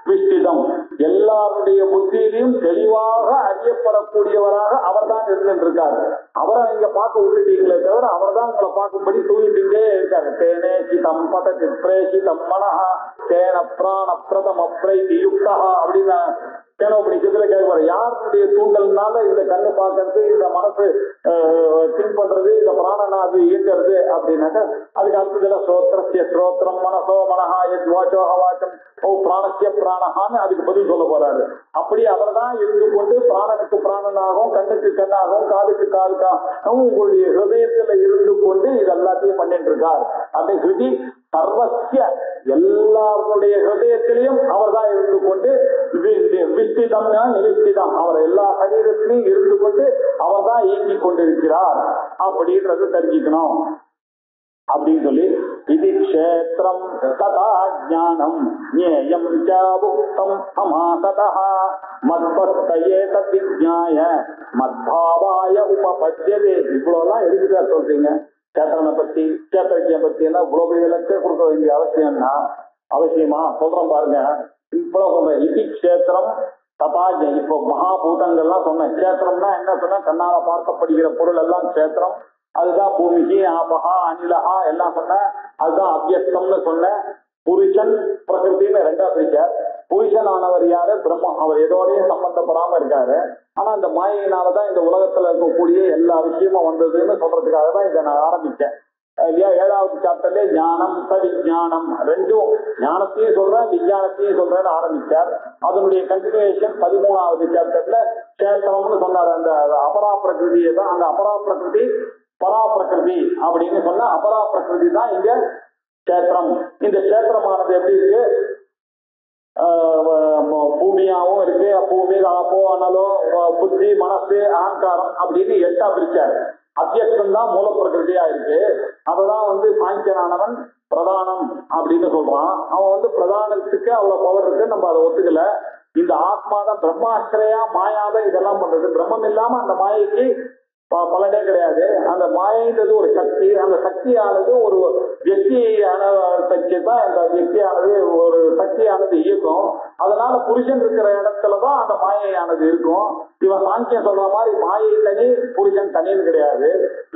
விஸ்திதம், எல்லாருடைய புத்தியிலையும் தெளிவாக அறியப்படக்கூடியவராக அவர் தான் இருந்திருக்காரு. அவரை நீங்க பார்க்க விட்டுட்டீங்களே தவிர அவர் தான் உங்களை பார்க்கும்படி தூங்கிட்டே இருக்காரு. தேனே சிதம் பத சித்ரேஷிதம் மனஹா தேன பிராண பிரதம் அப்ரைதி யுக்தா அப்படின்னு கேனோபனிஷத்துல கேட்பாரு. யாருடைய தூண்டல்னால இந்த கண்ணு பார்க்கறது, இந்த மனசு திங்க் பண்றது, இந்த பிராணனா அது இயங்கிறது அப்படின்னாக்க அதுக்கு அடுத்ததுல ஸ்ரோத்திரஸ்ய ஸ்ரோத்திரம் மனசோ மனஹா எத் வாச்சோ அவாச்சம் ஓ பிராணஸ்ய பிராணஹான்னு அதுக்கு பதில் சொல்ல போறாரு. அப்படி அவர் தான் இருந்து கொண்டு பிராணனுக்கு பிராணனாகவும் கண்ணுக்கு கண்ணாகவும் காதுக்கு காதுக்காகவும் உங்களுடைய ஹிருதயத்துல இருந்து கொண்டு இது எல்லாத்தையும் பண்ணிட்டு இருக்கார். அந்த ஹிருதி சர்வசிய எல்லாருடைய ஹிருதயத்திலையும் அவர் தான் இருந்து கொண்டு விஸ்திதம்னா நிவிஸ்திதம் அவர் எல்லா சரீரத்திலையும் இருந்து கொண்டு அவர் தான் இயங்கிக் கொண்டிருக்கிறார் அப்படின்றது தெரிஞ்சுக்கணும் அப்படின்னு சொல்லி இது க்ஷேத்ரம் ததா ஞானம் ஞேயம் சாவுக்தம் சமாசதஹ மத்பஸ்தயே தத்விஜ்ஞாய மத்பாவாய உபபத்யதே. இவ்வளவுலாம் எதுக்கு சொல்றீங்க? சேத்திரனை பத்தி சேத்திரஜ்யம் பத்தி எல்லாம் இவ்வளவு இலக்கே கொடுக்க வேண்டிய அவசியமா சொல்றோம் பாருங்க. இவ்வளவு சொல்றேன். இது க்ஷேத்திரம் ததாஜ்யம். இப்போ மகாபூதங்கள்லாம் சொன்னேன். க்ஷேத்திரம்னா என்ன சொன்ன? கண்ணால பார்க்கப்படுகிற பொருள் எல்லாம் க்ஷேத்திரம். அதுதான் பூமிக்கு ஆபஹா அனிலஹா எல்லாம் சொன்ன. அதுதான் அவ்யஸ்தம்னு சொன்ன. புருஷன் பிரகிருத்தின்னு ரெண்டா பிரிச்சார். புருஷனானவர் யாரு? பிரம்மம். அவர் எதோடையும் சம்பந்தப்படாம இருக்காரு. ஆனா இந்த மாயினாலதான் இந்த உலகத்துல இருக்கக்கூடிய எல்லா விஷயமும் வந்ததுன்னு சொல்றதுக்காக தான் இதை நான் ஆரம்பிச்சேன் இல்லையா? 7வது சாப்டர்ல ஞானம் சவிஞானம் ரெண்டும் ஞானத்தையும் சொல்றேன் விஞ்ஞானத்தையும் சொல்றேன்னு ஆரம்பிச்சார். அதனுடைய கண்டினியூஷன் 13வது சாப்டர்ல சேத்திரம்னு சொன்னார். அந்த அபரா பிரகிருதியை தான், அந்த அபரா பிரகிருதி பரா பிரகிருதி அப்படின்னு சொன்ன அபரா பிரகிருதி தான் இங்க சேத்திரம். இந்த சேத்திரமானது எப்படி இருக்கு? பூமியாவும் இருக்கு. பூமி ஆப்போ அனலோ புத்தி மனசு அகங்காரம் அப்படின்னு 8ஆ பிரிச்சாரு. அத்தியக்ஷம் தான் மூல பிரகிருதியா இருக்கு. அததான் சாங்கியனானவன் பிரதானம் அப்படின்னு சொல்றான். அவன் பிரதானத்துக்கு அவ்வளவு பவர் இருக்கு, நம்ம அதை ஒத்துக்கல. இந்த ஆத்மா தான் பிரம்மாசிரையா மாயாதான் இதெல்லாம் பண்றது. பிரம்மம் இல்லாம அந்த மாயைக்கு பலனே கிடையாது. அந்த மாயைன்றது ஒரு சக்தி. அந்த சக்தியானது ஒரு வியக்தியான சக்தி தான். அந்த வியக்தியானது ஒரு சக்தியானது இயக்கும். அதனால புருஷன் இருக்கிற இடத்துலதான் அந்த மாயையானது இருக்கும். இவன் சாங்கியம் சொல்ற மாதிரி மாயை தனி புருஷன் தனின்னு கிடையாது.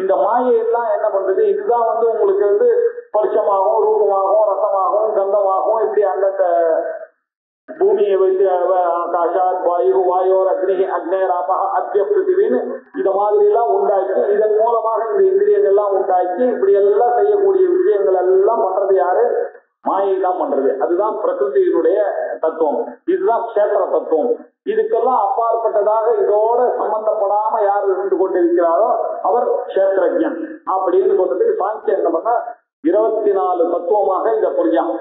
இந்த மாயை எல்லாம் என்ன பண்றது? இதுதான் உங்களுக்கு ஸ்பர்ஷமாகவும் ரூபமாகவும் ரசமாகவும் கந்தமாகவும் இப்படி அந்தந்த பூமியை வைத்து ஆகாஷாத் வாயு வாயோர் அக்னி அக்னேராபா அத்திய பிருத்திவின்னு இத மாதிரி எல்லாம் உண்டாக்கி இதன் மூலமாக இந்த இந்திரியங்கள் எல்லாம் உண்டாக்கி இப்படி எல்லாம் செய்யக்கூடிய விஷயங்கள் எல்லாம் பண்றது யாரு? மாயை தான் பண்றது. அதுதான் பிரகிருதியினுடைய தத்துவம். இதுதான் க்ஷேத்திர தத்துவம். இதுக்கெல்லாம் அப்பாற்பட்டதாக இதோட சம்பந்தப்படாம யார் இருந்து கொண்டிருக்கிறாரோ அவர் க்ஷேத்திரஜன் அப்படின்னு சொல்றதுக்கு சாங்கியம் என்ன பண்ண 24 தத்துவமாக இதை புரிஞ்சான்.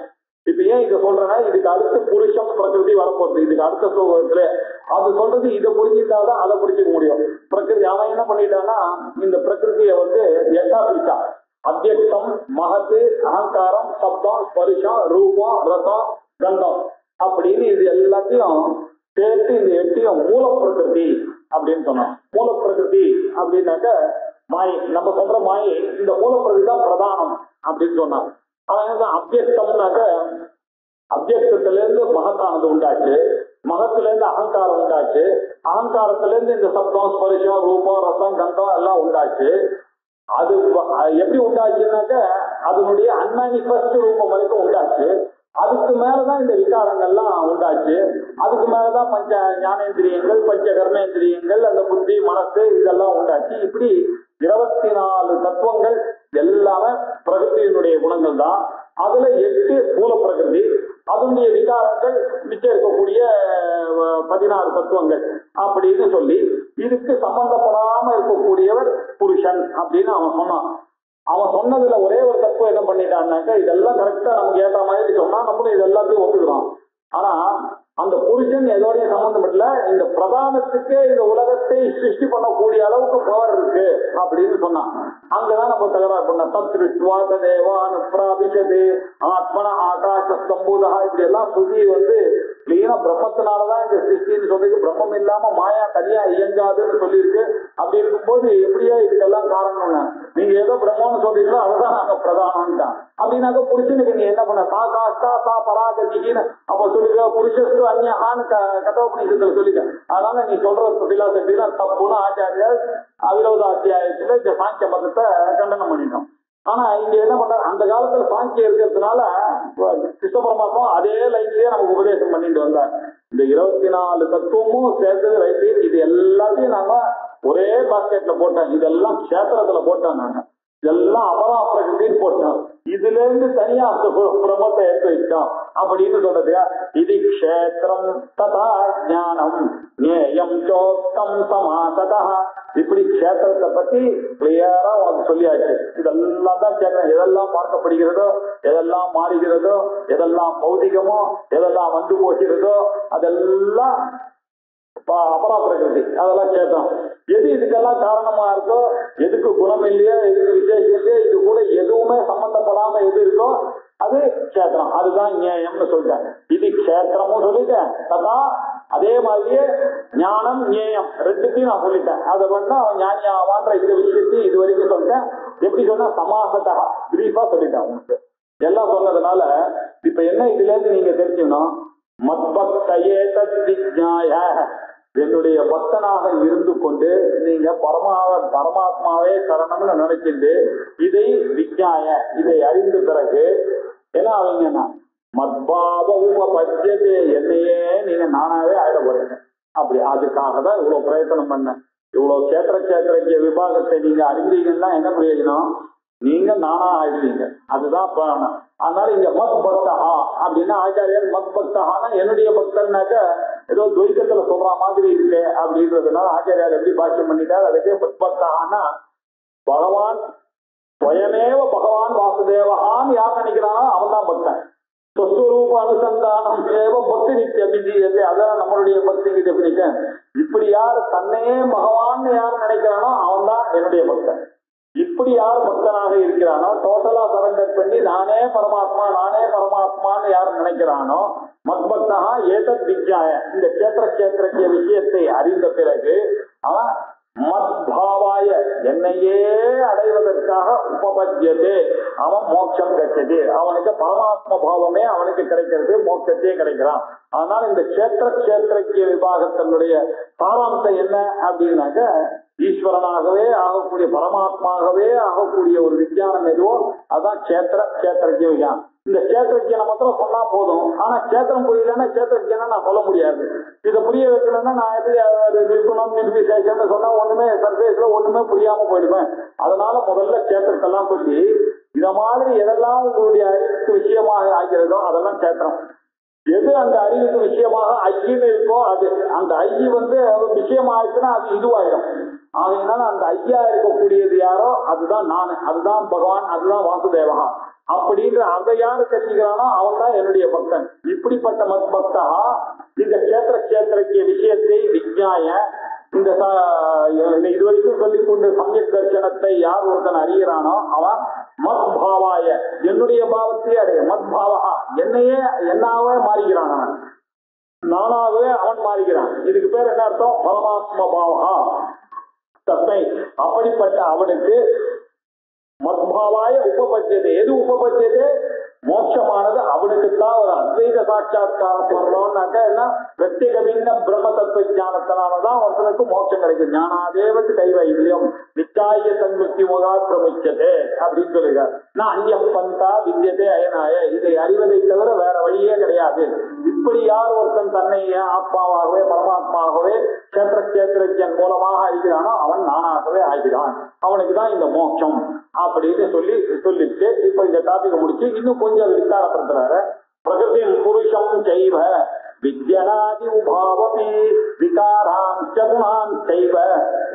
இப்ப ஏன் இதை சொல்றேன்னா, இதுக்கு அடுத்து புருஷம் பிரகிருதி வரப்போகுது. இதுக்கு அடுத்த ஸ்லோகத்துல அது சொல்றது இதை புரிஞ்சுட்டாதான் அதை புரிஞ்சுக்க முடியும். பிரகிருதி அவன் என்ன பண்ணிட்டான்னா, இந்த பிரகிருதியை 8ஆ பிரிச்சான். அத்தியக்ஷம் மகத்து அகங்காரம் சப்தம் ஸ்பரிஷம் ரூபம் ரசம் கந்தம் அப்படின்னு இது எல்லாத்தையும் சேர்த்து இந்த 8 மூல பிரகிருதி அப்படின்னு சொன்னான். மூல பிரகிருதி அப்படின்னாக்க மாயை, நம்ம சொல்ற மாயை இந்த மூல பிரகிருதி தான் பிரதானம் அப்படின்னு சொன்னான். அவன் அபியக்தம்னாக்க அபியக்தத்துல இருந்து மகத்தானது உண்டாச்சு, மகத்துல இருந்து அகங்காரம் உண்டாச்சு, அகங்காரத்துல இருந்து இந்த சப்தம் ஸ்பரிசம் ரூபம் ரசம் கந்தம் எல்லாம் உண்டாச்சு. அது எப்படி உண்டாச்சுன்னாக்க அதனுடைய அன்மானிஃபெஸ்ட் ரூபம் வரைக்கும் உண்டாச்சு. அதுக்கு மேலதான் இந்த விகாரங்கள்லாம் உண்டாச்சு. அதுக்கு மேலதான் பஞ்ச ஞானேந்திரியங்கள் பஞ்ச கர்மேந்திரியங்கள் அந்த புத்தி மனசு இதெல்லாம் உண்டாச்சு. இப்படி 24 தத்துவங்கள் எல்லாமே பிரகிருதியினுடைய குணங்கள் தான். அதுல 8 மூல பிரகிருதி, அதனுடைய விகாரங்கள் மிச்சம் இருக்கக்கூடிய 16 தத்துவங்கள் அப்படின்னு சொல்லி இதுக்கு சம்பந்தப்படாம இருக்கக்கூடியவர் புருஷன் அப்படின்னு அவன் சொன்னான். அவன் சொன்னதுல ஒரே ஒரு தத்துவம் என்ன பண்ணிட்டான்னாக்க இதெல்லாம் கரெக்டா நமக்கு ஏற்ற மாதிரி சொன்னா நம்மளும் இது எல்லாத்தையும் ஒத்துக்கிறோம். ஆனா அந்த புருஷன் எதோடையும் சம்பந்தம் இல்ல, இந்த பிரதானத்துக்கு இந்த உலகத்தை சிருஷ்டி பண்ணக்கூடிய அளவுக்கு பவர் இருக்கு அப்படின்னு சொன்னான். அங்கதான் நம்ம தகராறு பண்ண தத்ருஷ்வாத தேவான் பிராபிஷது ஆத்மன ஆகாச சம்பூதா இப்படி எல்லாம் சுதி கிளீனா பிரம்மத்தினாலதான் இந்த சிருஷ்டின்னு சொல்லிருக்கு. பிரம்மம் இல்லாம மாயா தனியா இயங்காதுன்னு சொல்லியிருக்கு. அப்படி இருக்கும்போது எப்படியா இதுக்கெல்லாம் காரணம்னா நீங்க ஏதோ பிரம்மம்னு சொல்றீங்களோ அதுதான் நாங்க பிரதானம்ட்டான். அப்படின்னாக்க புருஷனுக்கு நீ என்ன பண்ண சா காஷ்டா சா பராகதின்னு அப்ப சொல்லிக்க புருஷஸ்து அந்நியான்னு கதோபநிஷத்துல சொல்லிக்க. அதனால நீ சொல்ற பிலாசபிலாம் தப்புன்னு ஆச்சாரியார் அவிரோத அத்தியாயத்துல இந்த சாங்கிய மதத்தை கண்டனம் பண்ணிட்டோம். ஆனா இங்க என்ன பண்றாரு, அந்த காலத்துல சாங்கியம் இருக்கிறதுனால கிருஷ்ண பரமாத்மா அதே லைன்லயே நமக்கு உபதேசம் பண்ணிட்டு வந்தார். இந்த 24 தத்துவமும் சேர்த்தது ரைட்டு, இது எல்லாத்தையும் நாங்க ஒரே பாஸ்கெட்ல போட்டோம், இதெல்லாம் கஷேத்திரத்துல போட்டோம், நாங்க இதெல்லாம் அபரா பிரகிருத்தின்னு போட்டோம், இதுல இருந்து தனியா அந்த பிரம்மத்தை எடுத்து வச்சோம் அப்படின்னு சொல்றதுக்கா. இது கஷேத்திரம் ததா ஞானம் ஞேயம் சோக்தம் சமாசதா. இப்படி கஷேத்திரத்தை பத்தி கிளியரா உனக்கு சொல்லியாச்சு. இதெல்லாம் தான் கஷேத்திரம். எதெல்லாம் பார்க்கப்படுகிறதோ, எதெல்லாம் மாறுகிறதோ, எதெல்லாம் பௌதிகமோ, எதெல்லாம் வந்து போகிறதோ அதெல்லாம் அபரா பிரகிருதி, அதெல்லாம் கேட்டோம். எது இதுக்கெல்லாம் காரணமா இருக்கோ, எதுக்கு குணம் இல்லையோ, எதுக்கு விசேஷம் இல்லையோ, இது கூட எதுவுமே சம்பந்தப்படாம எது இருக்கோ அது கஷேத்திரம், அதுதான் ஞேயம்னு சொல்லிட்டேன். இது கஷேத்திரமும் சொல்லிட்டேன், அதான் அதே மாதிரியே ஞானம் ஞேயம் ரெண்டுத்தையும் நான் சொல்லிட்டேன். அதை வந்து அவன் ஞானியாவான்ற இந்த விஷயத்தையும் இது வரைக்கும் சொல்லிட்டேன். எப்படி சொன்னா சமாசத்தா பிரீஃபா சொல்லிட்டேன் உங்களுக்கு எல்லாம் சொன்னதுனால. இப்ப என்ன இதுல இருந்து நீங்க தெரிஞ்சுக்கணும், மத்பக்தயே தத்விஜ்ஞாய, என்னுடைய பக்தனாக இருந்து கொண்டு நீங்க பரமாத்மாவே சரணம்னு நினைச்சிட்டு இதை விஜ்ஞாய இதை அறிந்த பிறகு என்ன ஆவீங்கன்னா மத்பாவ உபபத்யதே, என்னையே நீங்க நானாவே ஆயிட போறீங்க. அப்படி அதுக்காக தான் இவ்வளவு பிரயத்தனம் பண்ண. இவ்வளவு கேத்திரக்கிய விபாகத்தை நீங்க அறிந்தீங்கன்னா என்ன பிரயோஜனம், நீங்க நானா ஆயிடுவீங்க, அதுதான் பிராணம். அதனால இங்க மத் பக்தஹா அப்படின்னா ஆச்சாரியர் மத் பக்தஹானா என்னுடைய பக்தன்னாக்க ஏதோ துவைத்தத்துல சொல்ற மாதிரி இருக்கு அப்படின்றதுனால ஆச்சாரியார் எப்படி பாக்கியம் பண்ணிட்டார். அதுக்கு மத் பக்தஹானா பகவான் ஸ்வயமேவ பகவான் வாசுதேவஹான்னு யார் நினைக்கிறானோ அவன் தான் பக்தன். சொஸ்வரூப அனுசந்தானம் ஏவ பக்தி நித்தியபிஜீயத்தை, அதான் நம்மளுடைய பக்திக்கு டெபினிஷன். இப்படி யார் தன்னையே பகவான் யார் நினைக்கிறானோ அவன் தான் என்னுடைய பக்தன். இப்படி யார் பக்தனாக இருக்கிறானோ, டோட்டலா சரண்டர் பண்ணி நானே பரமாத்மான்னு யார் நினைக்கிறானோ மத்பக்தா ஏதத் விஜ்ஞாய, இந்த கேத்திரக்கிய விஷயத்தை அறிந்த பிறகு அவன் மத்பாவாய என்னையே அடைவதற்காக உபபத்யதே, அவன் மோட்சம் கிடைச்சது, அவனுக்கு பரமாத்ம பாவமே அவனுக்கு கிடைக்கிறது, மோட்சத்தையே கிடைக்கிறான். அதனால இந்த கேத்திரக்கிய விபாகத்தினுடைய சாராம்சம் என்ன அப்படின்னாக்க ஈஸ்வரனாகவே ஆகக்கூடிய பரமாத்மாகவே ஆகக்கூடிய ஒரு விஞ்ஞானம் எதுவோ அதான் கேத்திரக்கிய விஞ்ஞானம். இந்த கேத்திரக்கியனை மாத்திரம் சொன்னா போதும். ஆனா கேத்திரம் புரியலன்னா கேத்திரக்கியனை நான் சொல்ல முடியாது. இதை புரிய வைக்கணும்னா நான் எது நிற்கணும் நிர்விசேஷம்னு சொன்னா ஒண்ணுமே சர்ஃபேஸ்ல ஒண்ணுமே புரியாம போயிடுவேன். அதனால முதல்ல கேத்திரத்தெல்லாம் சொல்லி இத மாதிரி எதெல்லாம் உங்களுடைய அறிவுக்கு விஷயமாக ஆகிறதோ அதெல்லாம் கேத்திரம். எது அந்த அறிவுக்கு விஷயமாக ஐயின்னு இருக்கோ அது, அந்த ஐயி விஷயம் ஆயிடுச்சுன்னா அது இதுவாயிடும். ஆகையினால அந்த ஐயா இருக்கக்கூடியது யாரோ அதுதான் நானு, அதுதான் பகவான், அதுதான் வாசுதேவகா அப்படின்ற அதை யாரு தெரிஞ்சுக்கிறானோ அவன் தான் என்னுடைய பக்தன். இப்படிப்பட்ட மத் பக்தா இந்த கேத்திரக்கிய விஷயத்தை விஜ்ஞாய, இந்த இதுவரைக்கும் சொல்லிக் கொண்டு சமயக் தர்சனத்தை யார் ஒருத்தன் அறிகிறானோ அவன் மத் பாவாய என்னுடைய பாவத்தையே அடைய, மத் பாவகா என்னையே என்னாவே மாறுகிறான் அவன். நானாகவே அவன் மாறுகிறான். இதுக்கு பேர் என்ன அர்த்தம்? பரமாத்ம பாவா தஸ்மை. அப்படிப்பட்ட அவனுக்கு மத்பாவாய உபபத்தியது. எது உபபத்தியது? மோட்சமானது அவனுக்குத்தான். ஒரு அத்வைத சாட்சா்காரம் வரணும்னாக்க என்ன, பிரத்யேக பின்ன பிரம்ம தத்துவ ஞானத்தினாலதான் ஒருத்தனுக்கு மோட்சம் கிடைக்கும். ஞானாதேவத்து கைவைல்யம் நிச்சாய சன்முக்தி முகா பிரமுச்சதே அப்படின்னு சொல்லுகிறார். நான் அந்நியம் பந்தா வித்யதே அயனாய. இதை அறிவதை தவிர வேற வழியே கிடையாது. இப்படி யார் ஒருத்தன் தன்னை ஆத்மாவாகவே பரமாத்மாவாகவே கஷேத்திரஜன் மூலமாக அறிகிறானோ அவன் நானாகவே ஆகிறான். அவனுக்கு தான் இந்த மோட்சம் அப்படின்னு சொல்லிட்டு இப்ப இந்த டாபிக் முடிச்சு இன்னும் கொஞ்சம் விஸ்தாரப்படுத்துறாரு. பிரகிருதி புருஷம் செய்வ வித்யனாதி உபாவபி விகாராம் குணாம் செய்வ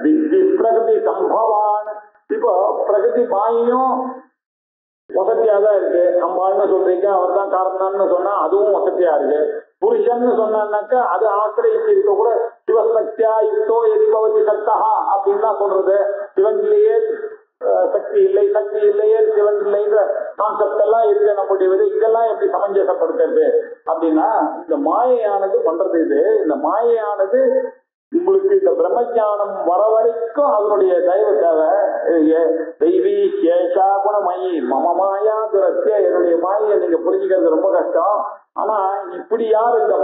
வித்தி பிரகிருதி சம்பவான். இப்போ பிரகிருதி மாயையும் வசதியா தான் இருக்கு. அம்பாள்னு சொல்றீங்க, அவர் தான் காரணம்னு சொன்னா அதுவும் வசதியா இருக்கு. புருஷன் சொன்னாக்கா அது ஆசிரியத்து இருக்க கூட சிவசக்தியா யுக்தோ எதிபவதி சக்தா அப்படின்னு தான் சொல்றது. சிவன்லேயே சக்தி இல்லை, சக்தி இல்லையே சிவன் இல்லைன்ற கான்செப்ட் எல்லாம் இருக்கு நம்முடைய. இதெல்லாம் எப்படி சமஞ்சசப்படுத்துறது அப்படின்னா, இந்த மாயையானது பண்றது இது. இந்த மாயையானது உங்களுக்கு இந்த பிரம்மஞானம் வர வரைக்கும் அதனுடைய தயவு தேவை. தெய்வீ சேஷா குணமயி மம மாயா துரத்திய. என்னுடைய மாயை நீங்க புரிஞ்சுக்கிறது ரொம்ப கஷ்டம். ஆனா இப்படி யார் இந்த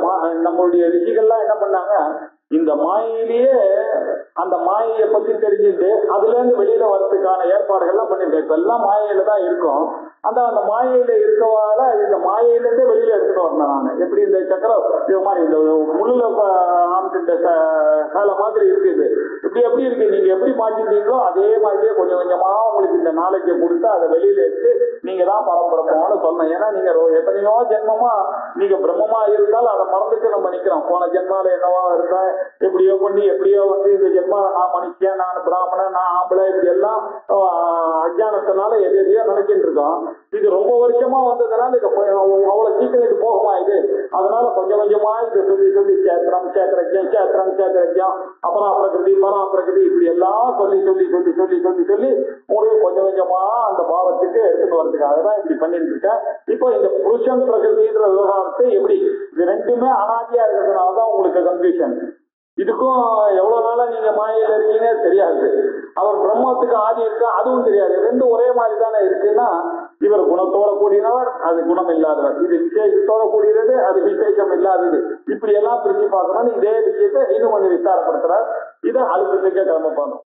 நம்மளுடைய ரிஷிகள்லாம் என்ன பண்ணாங்க, இந்த மாயிலேயே அந்த மாயையை பத்தி தெரிஞ்சுட்டு அதுல இருந்து வெளியில வர்றதுக்கான ஏற்பாடுகள்லாம் பண்ணிருக்கேன். இப்ப எல்லாம் மாயையில தான் இருக்கும். அந்த மாயையில இருக்கவால இந்த மாயையில இருந்தே வெளியில எடுத்துட்டு வரணும். நான் எப்படி இந்த சக்கரம் இது மாதிரி இந்த முள்ளுல ஆமிட்ட சேலை மாதிரி இருக்குது. இப்படி எப்படி இருக்கு, நீங்க எப்படி மாற்றிட்டீங்களோ அதே மாதிரியே கொஞ்சம் கொஞ்சமா உங்களுக்கு இந்த நாலேஜை கொடுத்து அதை வெளியில எடுத்து நீங்க தான் பரம்பரப்போன்னு சொல்லணும். ஏன்னா நீங்க எத்தனையோ ஜென்மமா நீங்க பிரம்மமா இருந்தாலும் அதை மறந்துட்டு நம்ம நிக்கிறோம். போன ஜென்மால என்னவா இருந்தா எப்படியோ பண்ணி எப்படியோ வந்து இந்த ஜென்மா நான் மனுஷன், நான் பிராமணன், நான் ஆம்பளை, இப்படி எல்லாம் அஜானத்தினால எதையோ நினைச்சிட்டு இருக்கோம். இது ரொம்ப வருஷமா வந்ததுனால இது அவ்வளவு சீக்கிரம் இது போகுமா இது? அதனால கொஞ்சம் கொஞ்சமா இது சொல்லி சேத்திரம் சேத்திரஜம் அப்புறம் பிரகிருதி பராபிரகிருதி இப்படி எல்லாம் சொல்லி உங்களுக்கு கொஞ்சம் கொஞ்சமா அந்த பாவத்துக்கு எடுத்துட்டு வரதுக்காக தான் இப்படி பண்ணிட்டு இருக்கேன். இப்போ இந்த புருஷன் பிரகிருதின்ற விவகாரத்தை எப்படி இது ரெண்டுமே அனாதியா இருக்கிறதுனாலதான் உங்களுக்கு கன்ஃபியூஷன். இதுக்கும் எவ்வளவு நாளா நீங்க மாயையில இருக்கீங்க தெரியாது. அவர் பிரம்மத்துக்கு ஆதி இருக்கா அதுவும் தெரியாது. ரெண்டும் ஒரே மாதிரி தானே இருக்குன்னா, இவர் குணத்தோட கூடியவர், அது குணம் இல்லாதவர். இது விசேஷத்தோட கூடியது, அது விசேஷம் இல்லாதது. இப்படி எல்லாம் பிரிச்சு பார்க்கணும்னு இதே விஷயத்தை இன்னும் கொஞ்சம் விஸ்தாரப்படுத்துறார். இதை அடுத்த கிளம்ப பார்த்தோம்.